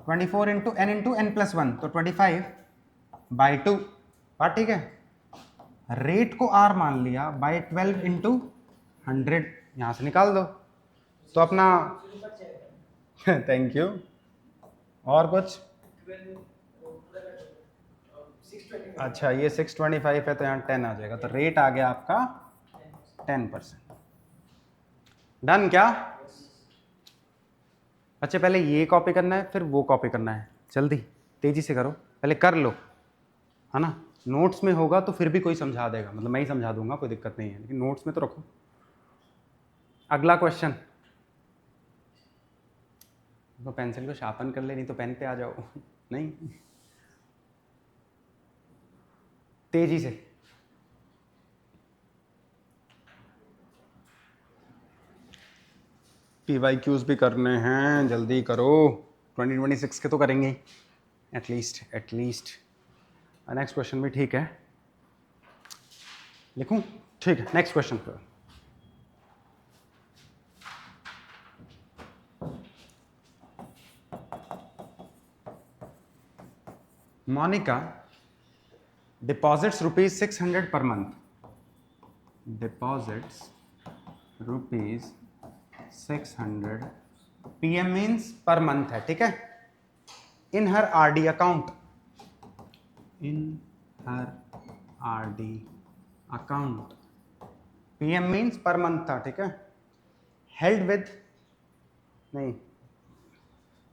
24 into n plus 1, तो 25/2 बात ठीक है। रेट को r मान लिया बाई 12 इंटू 100, यहां से निकाल दो तो अपना थैंक यू। और कुछ? अच्छा ये 625 है तो यहाँ 10 आ जाएगा, तो रेट आ गया आपका 10%। डन क्या अच्छा, पहले ये कॉपी करना है फिर वो कॉपी करना है, जल्दी तेजी से करो, पहले कर लो है ना। नोट्स में होगा तो फिर भी कोई समझा देगा, मतलब मैं ही समझा दूंगा, कोई दिक्कत नहीं है, लेकिन नोट्स में तो रखो। अगला क्वेश्चन, तो पेंसिल को शार्पन कर ले, नहीं तो पेन पे आ जाओ नहीं तेजी से। PYQs भी करने हैं, जल्दी करो, 2026 के तो करेंगे एटलीस्ट। नेक्स्ट क्वेश्चन भी ठीक है, लिखूं? ठीक है नेक्स्ट क्वेश्चन पर। Monika deposits rupees 600 per month, deposits rupees 600, PM means per month है, ठीक है, in her RD account, in her RD account, PM means per month था, ठीक है, held with नहीं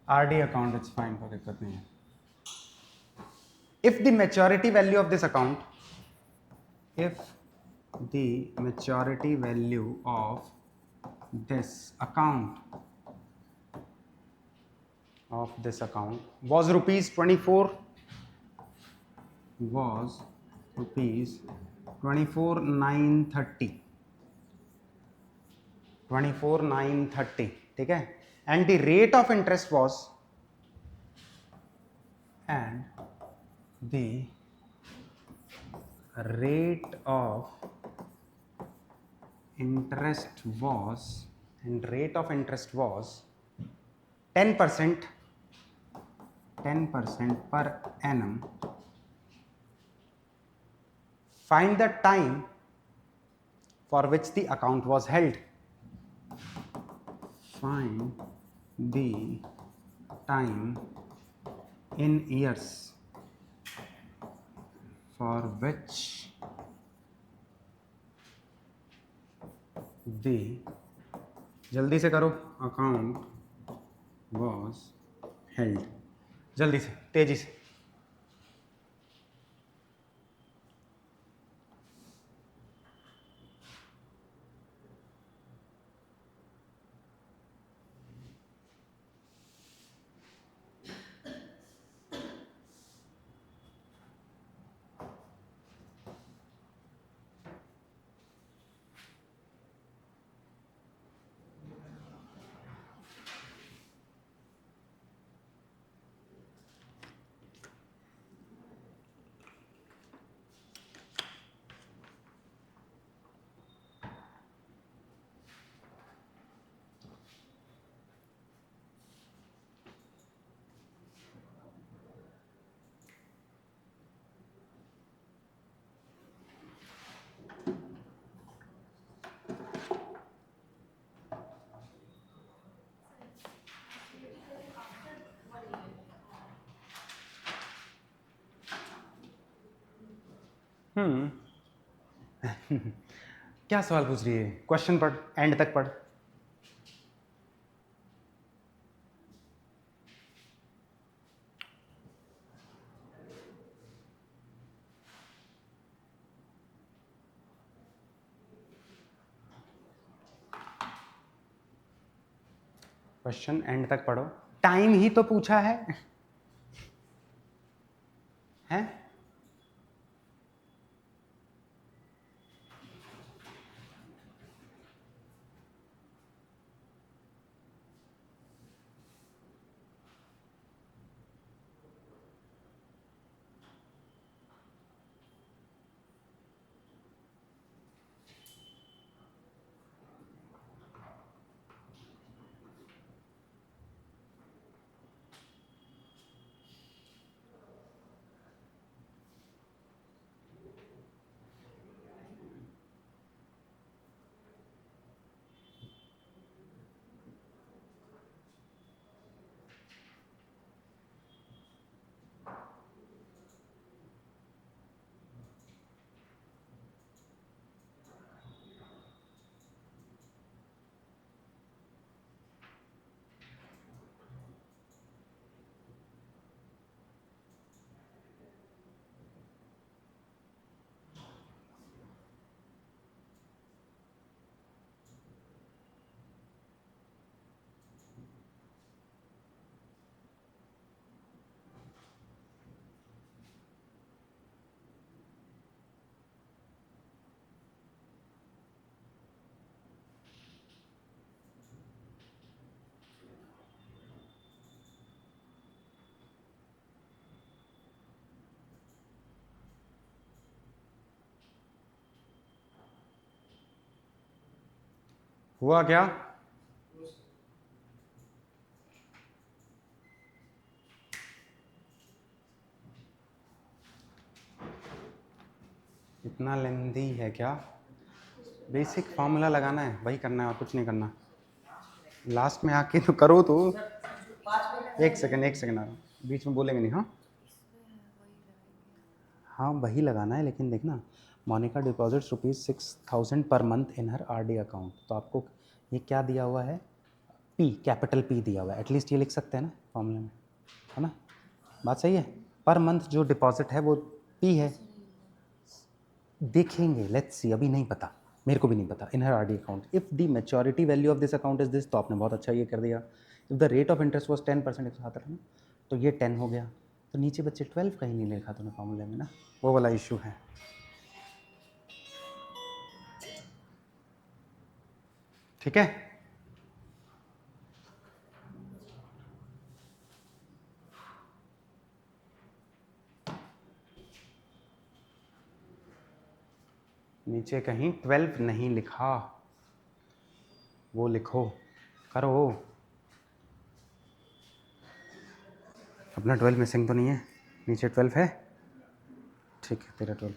RD account, it's fine, कोई दिक्कत नहीं है। If the maturity value of this account, if the maturity value of this account was rupees 24, was rupees 24,930, ठीक है, and the rate of interest was, and the rate of interest was 10% per annum. Find the time for which the account was held. Find the time in years for which the, जल्दी से करो, account was held, जल्दी से तेजी से। क्या सवाल पूछ रही है? क्वेश्चन पढ़, एंड तक पढ़। क्वेश्चन एंड तक पढ़ो। टाइम ही तो पूछा है, हैं? हुआ क्या? इतना लेंदी है क्या? बेसिक फार्मूला लगाना है, वही करना है और कुछ नहीं करना। लास्ट में आके तो करो तो। एक सेकंड आ रहा हूँ, बीच में बोलेंगे नहीं। हाँ हाँ वही लगाना है, लेकिन देखना, Monika deposits ₹6,000 per month in her RD account. तो आपको ये क्या दिया हुआ है? P, कैपिटल P दिया हुआ है। एटलीस्ट ये लिख सकते हैं ना फॉर्मूले में, है ना? बात सही है। पर मंथ जो डिपॉजिट है वो P है। देखेंगे, लेट्स सी, अभी नहीं पता, मेरे को भी नहीं पता। इन her RD account if the maturity value of this account is this, तो आपने बहुत अच्छा ये कर दिया। If the rate of interest was 10%, 107 है ना, तो ये 10 हो गया। तो नीचे बच्चे 12 कहीं नहीं लिखा तूने फॉर्मूले में ना, वो वाला इशू है। ठीक है, नीचे कहीं 12 नहीं लिखा, वो लिखो, करो। अपना 12 मिसिंग तो नहीं है? नीचे 12 है, ठीक है, तेरा 12,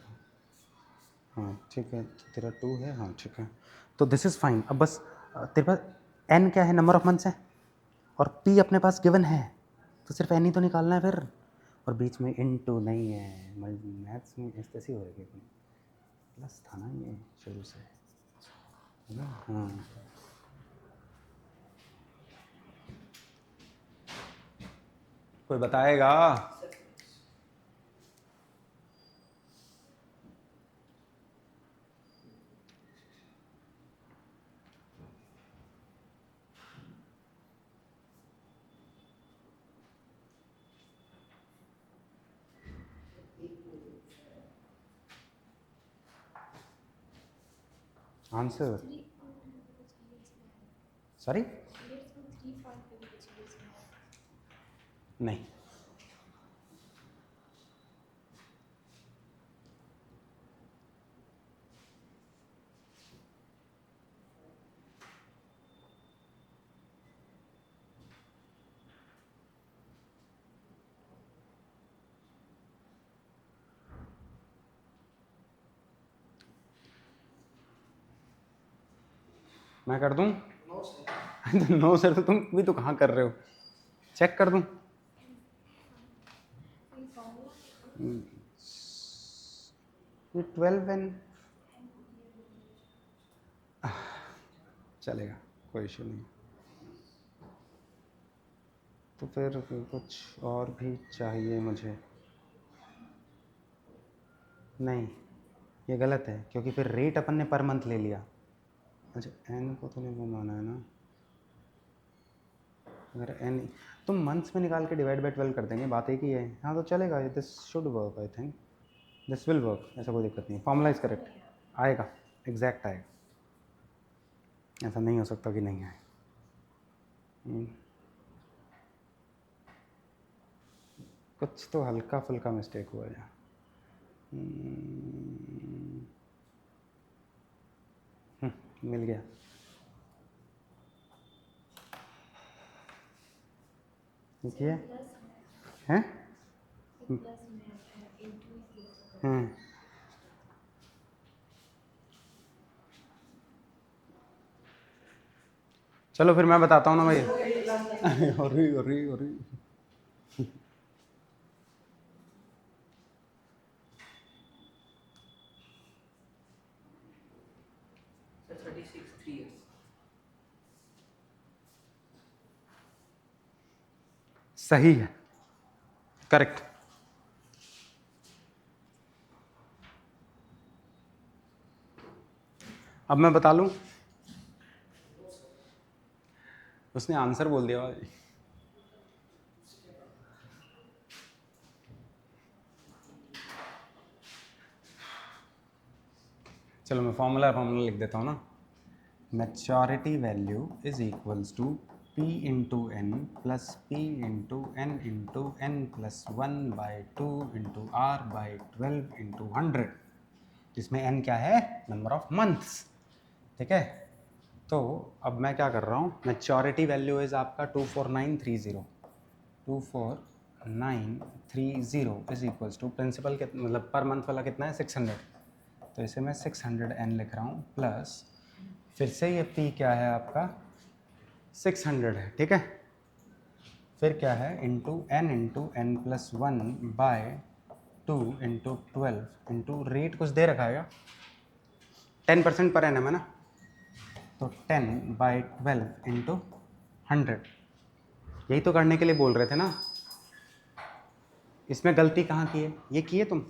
हाँ ठीक है, तेरा 2 है, हाँ ठीक है। तो दिस इज़ फाइन। अब बस तेरे पास n क्या है, नंबर ऑफ मंथ्स है, और p अपने पास गिवन है, तो सिर्फ n ही तो निकालना है फिर। और बीच में इनटू नहीं है, मैथ्स में ऐसी हो रही है, प्लस था ना ये शुरू से, है ना? हाँ, कोई बताएगा? आंसर सॉरी नहीं, मैं कर दूं? नो सर, तो तुम भी तो कहाँ कर रहे हो? चेक कर दूं? ये 12n चलेगा, कोई इशू नहीं। तो फिर कुछ और भी चाहिए मुझे। नहीं, ये गलत है क्योंकि फिर रेट अपन ने पर मंथ ले लिया। अच्छा, एन को तो नहीं घुमाना है ना। अगर एन तुम मंथ्स में निकाल के डिवाइड बाई 12 कर देंगे, बात एक ही है। हाँ तो चलेगा, this should work, I think this will work, ऐसा कोई दिक्कत नहीं है। फॉर्मूला इज करेक्ट, आएगा, एग्जैक्ट आएगा, ऐसा नहीं हो सकता कि नहीं आए। कुछ तो हल्का फुल्का मिस्टेक हुआ है। मिल गया। देखिए हैं। चलो फिर मैं बताता हूँ ना भाई। अरे सही है, करेक्ट। अब मैं बता लूं, उसने आंसर बोल दिया भाई। चलो मैं फॉर्मूला लिख देता हूँ ना। Maturity value is equals to P into n plus P into n plus 1/2 into R by 12 into 100, जिसमें n क्या है, नंबर ऑफ मंथ्स। ठीक है, तो अब मैं क्या कर रहा हूँ, मैच्योरिटी वैल्यू इज आपका 24930 इज इक्वल्स टू प्रिंसिपल के मतलब पर मंथ वाला कितना है 600, तो इसे मैं 600n लिख रहा हूँ प्लस फिर से ये p क्या है आपका 600 है। ठीक है, फिर क्या है into n plus 1/2 into 12 into rate कुछ दे रखा है 10% पर एनम है ना, तो 10/12 इंटू 100। यही तो करने के लिए बोल रहे थे ना। इसमें गलती कहाँ की है, ये की है तुम।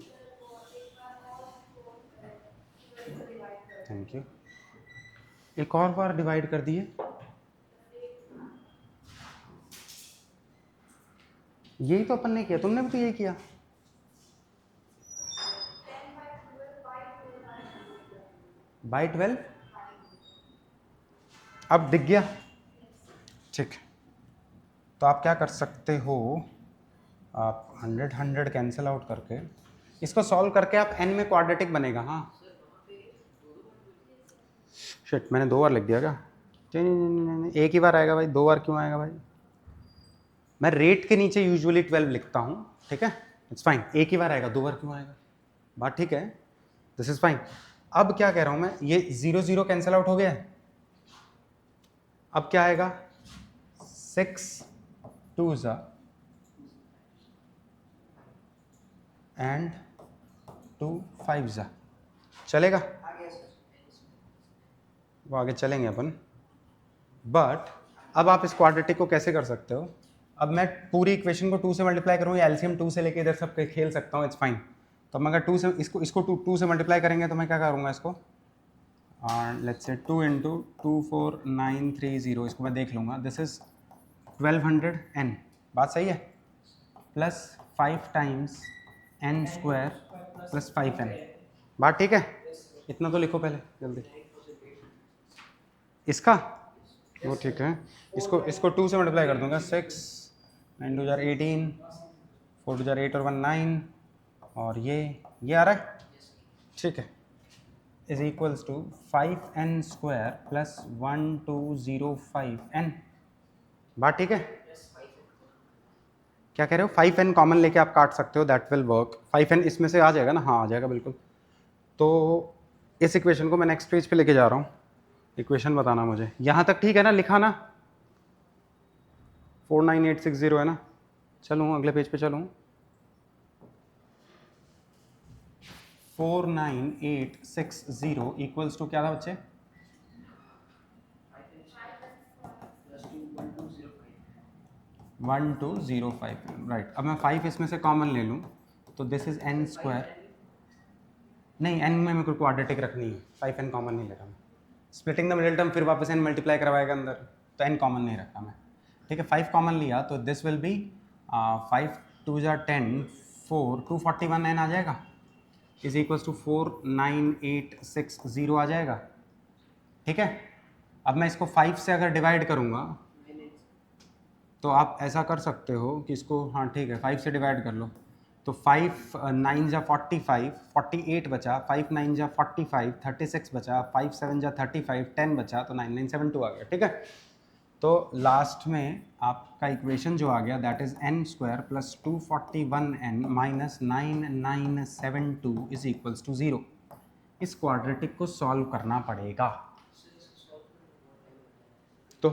Thank you. एक और बार डिवाइड कर दिए, यही तो अपन ने किया, तुमने भी तो यही किया। बाई 12 अब दिख गया। ठीक, तो आप क्या कर सकते हो, आप 100 कैंसिल आउट करके इसको सॉल्व करके आप n में क्वाड्रेटिक बनेगा। हाँ शिट, मैंने 2 बार लिख दिया क्या। नहीं, एक ही बार आएगा भाई, 2 बार क्यों आएगा भाई। मैं रेट के नीचे यूजुअली 12 लिखता हूँ, ठीक है, इट्स फाइन। एक ही बार आएगा, 2 बार क्यों आएगा, बात ठीक है, दिस इज फाइन। अब क्या कह रहा हूँ मैं, ये 0 0 कैंसिल आउट हो गया है। अब क्या आएगा, 6 2 एंड 2 5 चलेगा, वो आगे चलेंगे अपन। बट अब आप इस क्वाड्रेटिक को कैसे कर सकते हो, अब मैं पूरी इक्वेशन को 2 से मल्टीप्लाई करूँ या एलसीएम 2 से लेके इधर सब खेल सकता हूँ, इट्स फाइन। तो मैं अगर 2 से इसको 2 से मल्टीप्लाई करेंगे तो मैं क्या करूँगा इसको, लेट्स से 2 इंटू 24930, इसको मैं देख लूँगा, दिस इज 1200n, बात सही है, plus 5 times n square plus 5n, बात ठीक है। इतना तो लिखो पहले जल्दी इसका, वो ठीक है। इसको 2 से मल्टीप्लाई कर दूंगा, 6 9 2 18 4 2 8 और 1 9, और ये आ रहा है, ठीक है, is equals to 5n square plus 1205n, बात ठीक है। क्या कह रहे हो, 5n कॉमन लेके आप काट सकते हो, दैट विल वर्क। 5n इसमें से आ जाएगा ना, हाँ आ जाएगा बिल्कुल। तो इस इक्वेशन को मैं नेक्स्ट पेज पे लेके जा रहा हूँ, इक्वेशन बताना मुझे, यहाँ तक ठीक है ना, लिखा ना, 49860 है ना। चलूँ अगले पेज पे चलूँ, 49,860 इक्वल्स टू क्या था बच्चे? 1205, राइट। अब मैं 5 इसमें से कॉमन ले लूँ तो दिस इज n स्क्वायर, नहीं n में मेरे को क्वाड्रेटिक रखनी है, 5n कॉमन नहीं ले रहा मैं। स्प्लिटिंग द मिडिल टर्म फिर वापस n मल्टीप्लाई करवाएगा अंदर, तो n कॉमन नहीं रखा मैं, ठीक है। 5 कॉमन लिया तो दिस विल बी 5 2 जा 10 4 241n आ जाएगा, इज इक्वल्स टू 49860 आ जाएगा, ठीक है। अब मैं इसको 5 से अगर डिवाइड करूँगा तो आप ऐसा कर सकते हो कि इसको, हाँ ठीक है, 5 से डिवाइड कर लो तो 5 9 जा 45, 48 बचा, 5 9 जा 45, 36 बचा, 5 7 जा 35, 10 बचा, तो 9972 आ गया, ठीक है। तो लास्ट में आपका इक्वेशन जो आ गया that is n square plus 241n minus 9972 is equals to 0। इस क्वाड्रेटिक को सॉल्व करना पड़ेगा। तो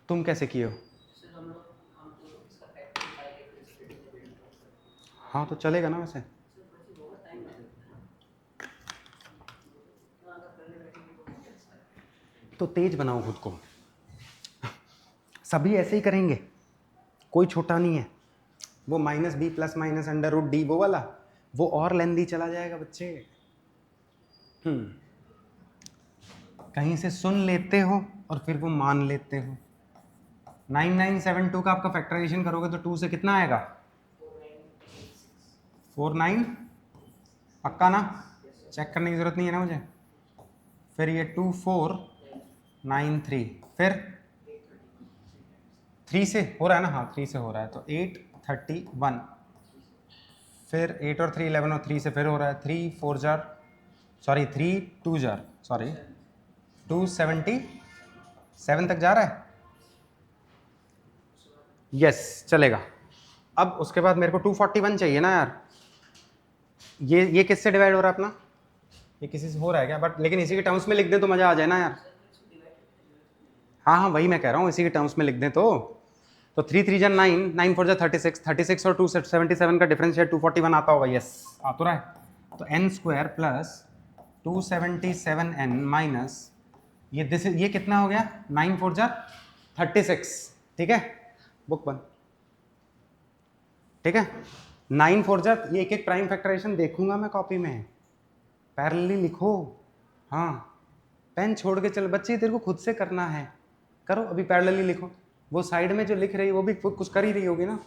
तुम कैसे किए हो? हाँ तो चलेगा ना वैसे। तो तेज बनाओ खुद को, सभी ऐसे ही करेंगे, कोई छोटा नहीं है। वो minus B plus minus under root D वो वाला, वो और लेंदी चला जाएगा बच्चे। कहीं से सुन लेते हो और फिर वो मान लेते हो। 9972 का आपका फैक्टराइजेशन करोगे तो 2 से कितना आएगा? 49, पक्का ना? चेक करने की जरूरत नहीं है ना मुझे। फिर ये 2493, फिर 3 से हो रहा है ना? हाँ 3 से हो रहा है तो 831, फिर 8 और 3 11 और 3 से फिर हो रहा है 3 4 जार सॉरी 3 2 जार सॉरी 277 तक जा रहा है। यस चलेगा। अब उसके बाद मेरे को 241 चाहिए ना यार। ये किससे डिवाइड हो रहा है अपना? ये किसी से हो रहा है क्या? बट लेकिन इसी के टर्म्स में लिख दे तो मजा आ जाए ना यार। हाँ हाँ वही मैं कह रहा हूँ, इसी के टर्म्स में लिख दें तो 3 3 जा 9, 9 4 जा 36, 36 और 277 का डिफरेंशिएट 241 आता होगा। यस आ तो रहा है। तो n square plus 277n minus ये कितना हो गया? 9 4 जा 36, ठीक है। बुक बंद, ठीक है। 9 4 जा ये एक एक प्राइम फैक्टराइजेशन देखूंगा मैं कॉपी में, पैरेलली लिखो। हाँ पेन छोड़ के चल बच्चे, तेरे को खुद से करना है, करो अभी पैरेलली लिखो। वो साइड में जो लिख रही है वो भी कुछ कर ही रही होगी ना।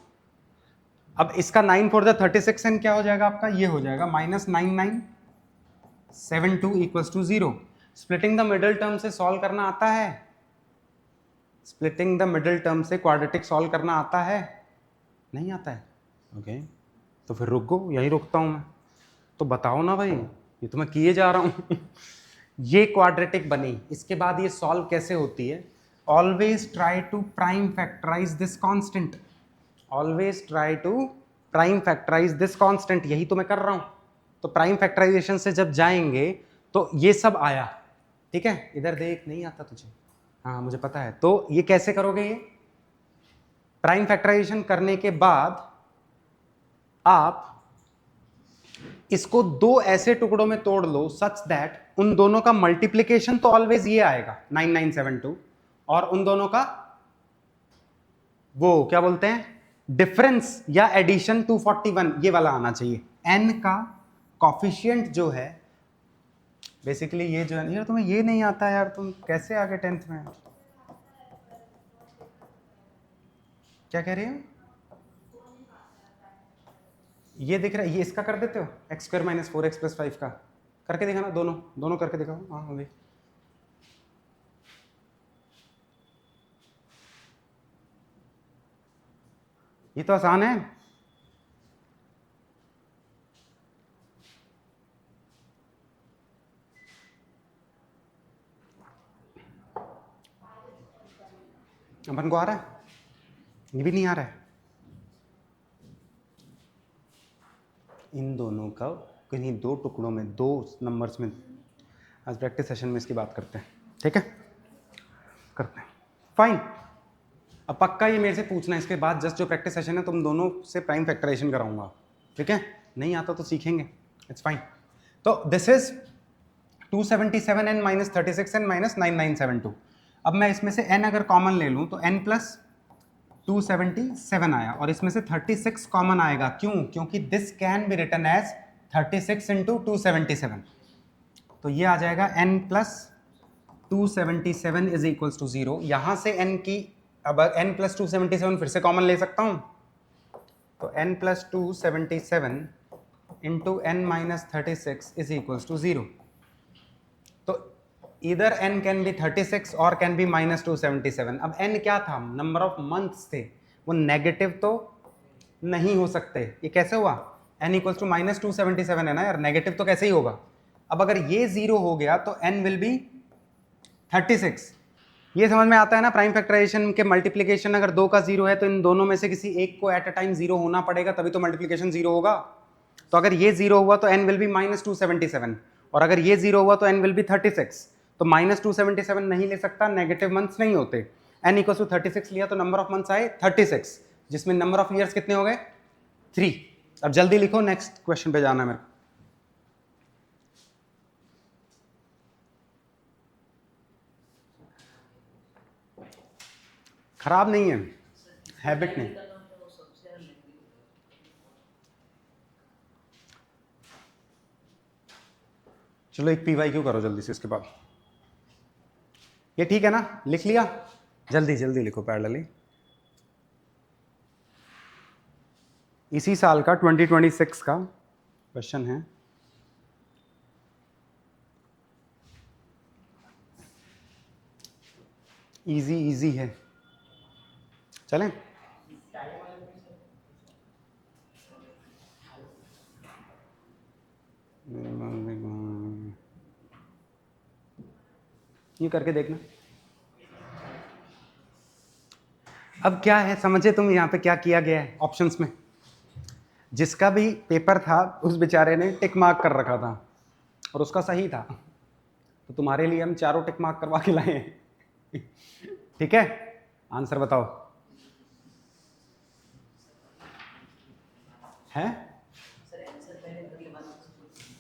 अब इसका 9 4 जा 36 एन क्या हो जाएगा आपका? ये हो जाएगा minus 9972 equals to 0। Splitting the middle term से सॉल्व करना आता है? स्प्लिटिंग द मिडिल टर्म से क्वाड्रेटिक सॉल्व करना आता है? नहीं आता है। ओके तो फिर रुको, यहीं रुकता हूं मैं। तो बताओ ना भाई, ये तो मैं किए जा रहा हूं। ये क्वाड्रेटिक बनी, इसके बाद ये सॉल्व कैसे होती है? Always try to prime factorise this constant, always try to prime factorise this constant, यही तो मैं कर रहा हूं। तो प्राइम फैक्टराइजेशन से जब जाएंगे तो ये सब आया, ठीक है। इधर देख, नहीं आता तुझे? हाँ मुझे पता है। तो ये कैसे करोगे? ये प्राइम फैक्टराइजेशन करने के बाद आप इसको दो ऐसे टुकड़ों में तोड़ लो सच दैट उन दोनों का मल्टीप्लीकेशन तो ऑलवेज ये आएगा 9972, और उन दोनों का वो क्या बोलते हैं डिफरेंस या एडिशन 241 ये वाला आना चाहिए। n का कॉफिशिएंट जो है बेसिकली ये जो है, यार तुम्हें ये नहीं आता यार, तुम कैसे आ गए 10th में? क्या कह रही हो? ये दिख रहा है, ये इसका कर देते हो x square minus 4x plus 5 का करके दिखाना, दोनों दोनों करके दिखाओ। हाँ अभी ये तो आसान है। अपन को आ रहा है? ये भी नहीं आ रहा है। इन दोनों का किन्हीं दो टुकड़ों में, दो नंबर्स में, आज प्रैक्टिस सेशन में इसकी बात करते हैं, ठीक है। करते हैं, फाइन। अब पक्का ये मेरे से पूछना है इसके बाद, जस्ट जो प्रैक्टिस सेशन है तुम दोनों से प्राइम फैक्टराइजेशन कराऊंगा, ठीक है। नहीं आता तो सीखेंगे, इट्स फाइन। तो this is 277n minus 36n minus 9972। अब मैं इसमें से n अगर कॉमन ले लूं तो n प्लस 277 आया, और इसमें से 36 कॉमन आएगा। क्यों? क्योंकि this can be written as 36 into 277। तो ये आ जाएगा n plus 277 is equals to 0। यहां से n की, अब n प्लस 277 फिर से कॉमन ले सकता हूं, तो n plus 277 into n minus 36 is equals to 0। तो इधर n कैन बी 36 और कैन बी माइनस 277। अब n क्या था? नंबर ऑफ मंथ्स थे, वो नेगेटिव तो नहीं हो सकते। ये कैसे हुआ? n इक्वल्स टू माइनस 277 है ना यार, नेगेटिव तो कैसे ही होगा। अब अगर ये 0 हो गया तो n विल बी 36। ये समझ में आता है ना? प्राइम फैक्टराइजेशन के मल्टीप्लीकेशन अगर 2 का 0 है तो इन दोनों में से किसी एक को एट अ टाइम 0 होना पड़ेगा, तभी तो मल्टीप्लीकेशन 0 होगा। तो अगर ये 0 हुआ तो n विल बी माइनस 277, और अगर ये 0 हुआ तो n विल बी 36। तो माइनस 277 नहीं ले सकता, नेगेटिव मंथ्स नहीं होते। n इक्वल टू 36 लिया तो नंबर ऑफ मंथ्स आए 36, जिसमें नंबर ऑफ ईयर्स कितने हो गए? 3। अब जल्दी लिखो, नेक्स्ट क्वेश्चन पे जाना है मेरे को। खराब नहीं है, हैबिट नहीं। चलो एक PYQ करो जल्दी से इसके बाद। ये ठीक है ना? लिख लिया? जल्दी जल्दी लिखो पैरेलली। इसी साल का 2026 का क्वेश्चन है। इजी इजी है, चलें? ये करके देखना। अब क्या है, समझे तुम यहाँ पे क्या किया गया है ऑप्शंस में? जिसका भी पेपर था उस बेचारे ने टिक मार्क कर रखा था और उसका सही था, तो तुम्हारे लिए हम चारों टिक मार्क करवा के लाए हैं। ठीक है, आंसर बताओ। है?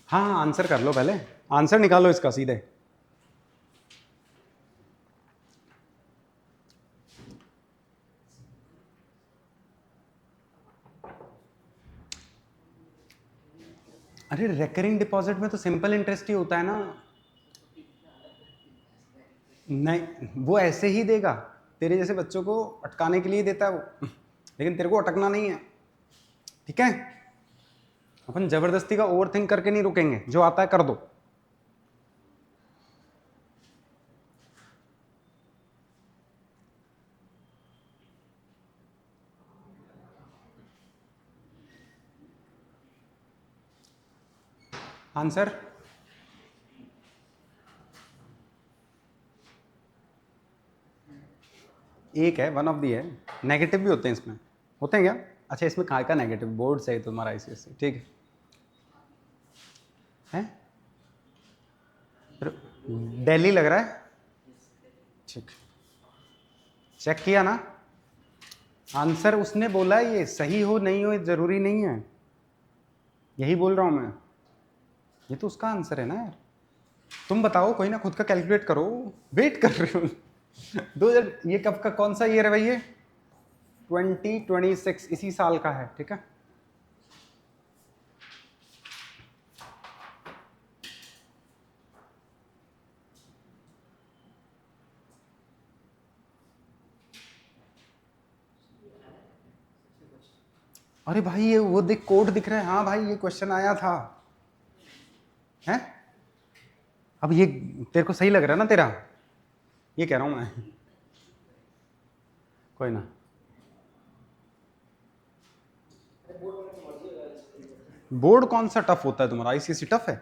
हाँ आंसर कर लो, पहले आंसर निकालो इसका सीधे। अरे रेकरिंग डिपॉजिट में तो सिंपल इंटरेस्ट ही होता है ना। नहीं, वो ऐसे ही देगा, तेरे जैसे बच्चों को अटकाने के लिए देता है वो, लेकिन तेरे को अटकना नहीं है। ठीक है, अपन जबरदस्ती का ओवर थिंक करके नहीं रुकेंगे, जो आता है कर दो। आंसर एक है, वन ऑफ दी है। नेगेटिव भी होते हैं इसमें, होते हैं क्या? अच्छा, इसमें कहाँ का नेगेटिव? बोर्ड से है तुम्हारा ICSE, ठीक है? दिल्ली लग रहा है, ठीक। चेक किया ना? आंसर उसने बोला, ये सही हो नहीं हो जरूरी नहीं है, यही बोल रहा हूं मैं। ये तो उसका आंसर है ना यार। तुम बताओ, कोई ना, खुद का कैलकुलेट करो, वेट कर रहे हो। 2000, ये कब का, कौन सा ईयर है भाई? ये 2026 इसी साल का है, ठीक है। अरे भाई ये वो देख, कोड दिख रहा है। हाँ भाई, ये क्वेश्चन आया था, है? अब ये तेरे को सही लग रहा है ना तेरा? ये कह रहा हूं मैं। कोई ना, बोर्ड कौन सा टफ होता है तुम्हारा? ICSE टफ है?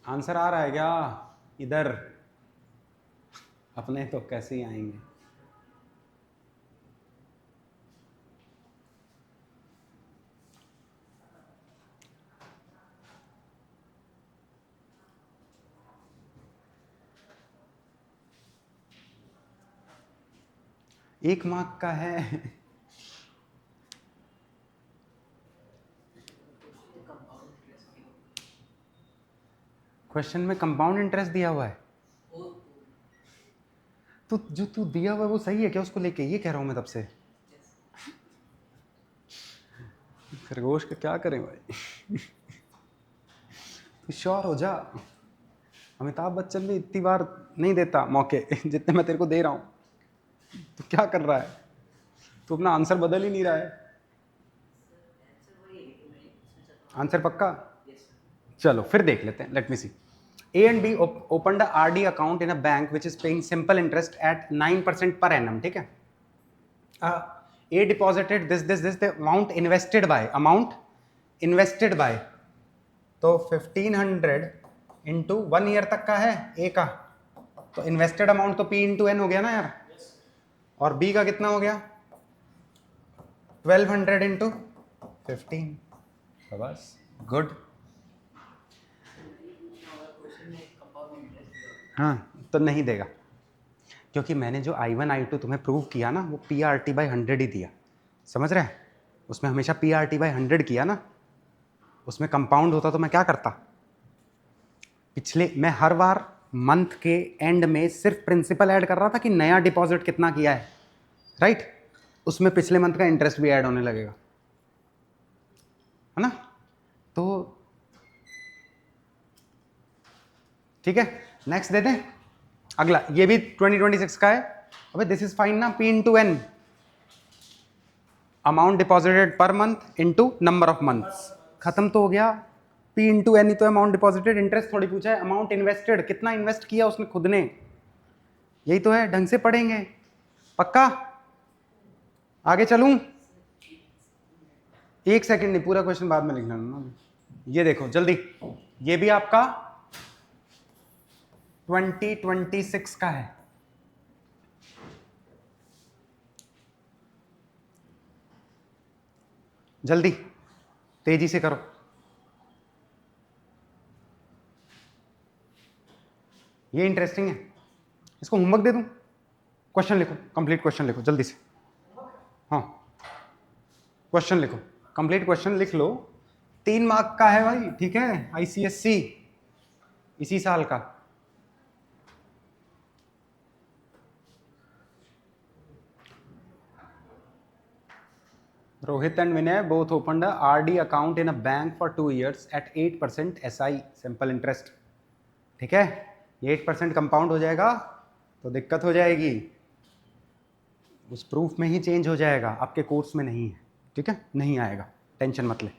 आंसर आ रहा है क्या इधर? अपने तो कैसे ही आएंगे। 1 मार्क का है। क्वेश्चन में कंपाउंड इंटरेस्ट दिया हुआ है, तो जो तू दिया हुआ है वो सही है क्या उसको लेके, ये कह रहा हूं मैं तब से। खरगोश का क्या करें भाई। तू श्योर हो जा। अमिताभ बच्चन भी इतनी बार नहीं देता मौके जितने मैं तेरे को दे रहा हूं। तू क्या कर रहा है, तू अपना आंसर बदल ही नहीं रहा है। आंसर पक्का? चलो फिर देख लेते हैं, let me see. A and B opened a RD account in a bank which is paying simple interest at 9% per annum, ठीक है। A deposited this the amount invested by तो 1500 इंटू 1 ईयर तक का है A का, तो इन्वेस्टेड अमाउंट तो P इंटू N हो गया ना यार, और B का कितना हो गया 1200 इंटू 15, तो बस गुड। हाँ तो नहीं देगा, क्योंकि मैंने जो I1 I2 तुम्हें प्रूव किया ना वो PRT/100 ही दिया, समझ रहे हैं। उसमें हमेशा PRT/100 किया ना, उसमें कंपाउंड होता तो मैं क्या करता। पिछले मैं हर बार मंथ के एंड में सिर्फ प्रिंसिपल ऐड कर रहा था कि नया डिपॉजिट कितना किया है, राइट। उसमें पिछले मंथ का इंटरेस्ट भी ऐड होने लगेगा, है ना। तो ठीक है, नेक्स्ट दे दें अगला, ये भी 2026 का है। अबे दिस इज फाइन ना, P into N, amount deposited per month into number of months, खत्म तो हो गया। P इंटू N ही तो अमाउंट डिपॉजिटेड, इंटरेस्ट थोड़ी पूछा है। अमाउंट इन्वेस्टेड, कितना इन्वेस्ट किया उसने खुद ने, यही तो है। ढंग से पढ़ेंगे, पक्का। आगे चलूं, 1 सेकंड नहीं, पूरा क्वेश्चन बाद में लिखना ना। ये देखो जल्दी, ये भी आपका 2026 का है। जल्दी तेजी से करो, ये इंटरेस्टिंग है। इसको होमवर्क दे दूं, क्वेश्चन लिखो, कंप्लीट क्वेश्चन लिखो जल्दी से। हाँ क्वेश्चन लिखो, कंप्लीट क्वेश्चन लिख लो। 3 मार्क का है भाई, ठीक है, ICSC इसी साल का। Rohit and Vinay both opened a RD account in a bank for 2 years at 8% SI simple interest, ठीक है। ये 8% कंपाउंड हो जाएगा तो दिक्कत हो जाएगी, उस प्रूफ में ही चेंज हो जाएगा, आपके कोर्स में नहीं है, ठीक है, नहीं आएगा, टेंशन मत ले।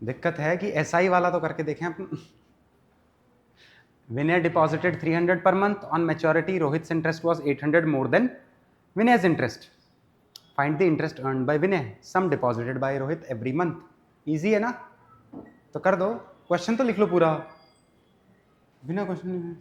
दिक्कत है कि SI वाला तो करके देखें अपन। Vinay deposited 300 per month on maturity, Rohit's interest was 800 more than Vinay's interest. Find the interest earned by Vinay, sum deposited by Rohit every month. Easy है ना, तो कर दो। क्वेश्चन तो लिख लो पूरा, बिना क्वेश्चन।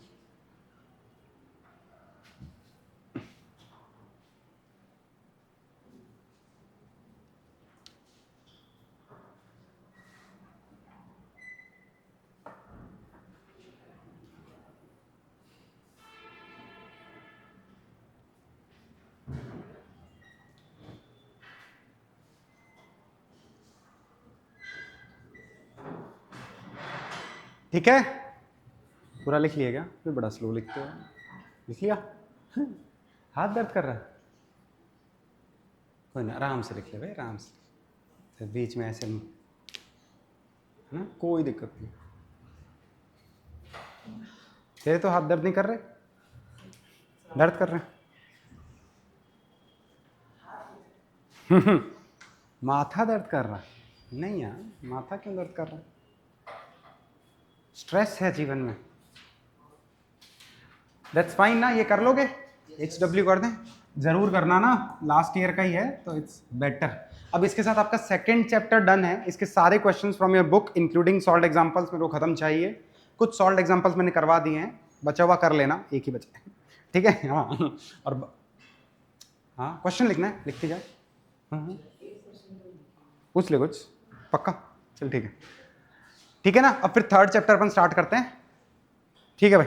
ठीक है, पूरा लिख लिया क्या? फिर बड़ा स्लो लिखते हो, लिख लिया। हाथ दर्द कर रहा है, कोई ना, आराम से लिख ले भाई, आराम से, फिर बीच में ऐसे, है ना, कोई दिक्कत नहीं। तेरे तो हाथ दर्द नहीं कर रहे, दर्द कर रहे हैं। माथा दर्द कर रहा है? नहीं यार, माथा क्यों दर्द कर रहा है? स्ट्रेस है जीवन में, दैट्स फाइन ना, ये कर लोगे। HW कर दें, जरूर करना ना, लास्ट ईयर का ही है तो इट्स बेटर। अब इसके साथ आपका सेकंड चैप्टर डन है, इसके सारे questions from your book including solved examples मेरे को खत्म चाहिए। कुछ सॉल्व्ड एग्जांपल्स मैंने करवा दिए हैं, बचा हुआ कर लेना, एक ही बचा है, ठीक है। हाँ और हाँ क्वेश्चन लिखना है, लिखते जाए। हाँ पूछ ले कुछ, पक्का, चल ठीक है, ठीक है ना। अब फिर थर्ड चैप्टर अपन स्टार्ट करते हैं, ठीक है भाई।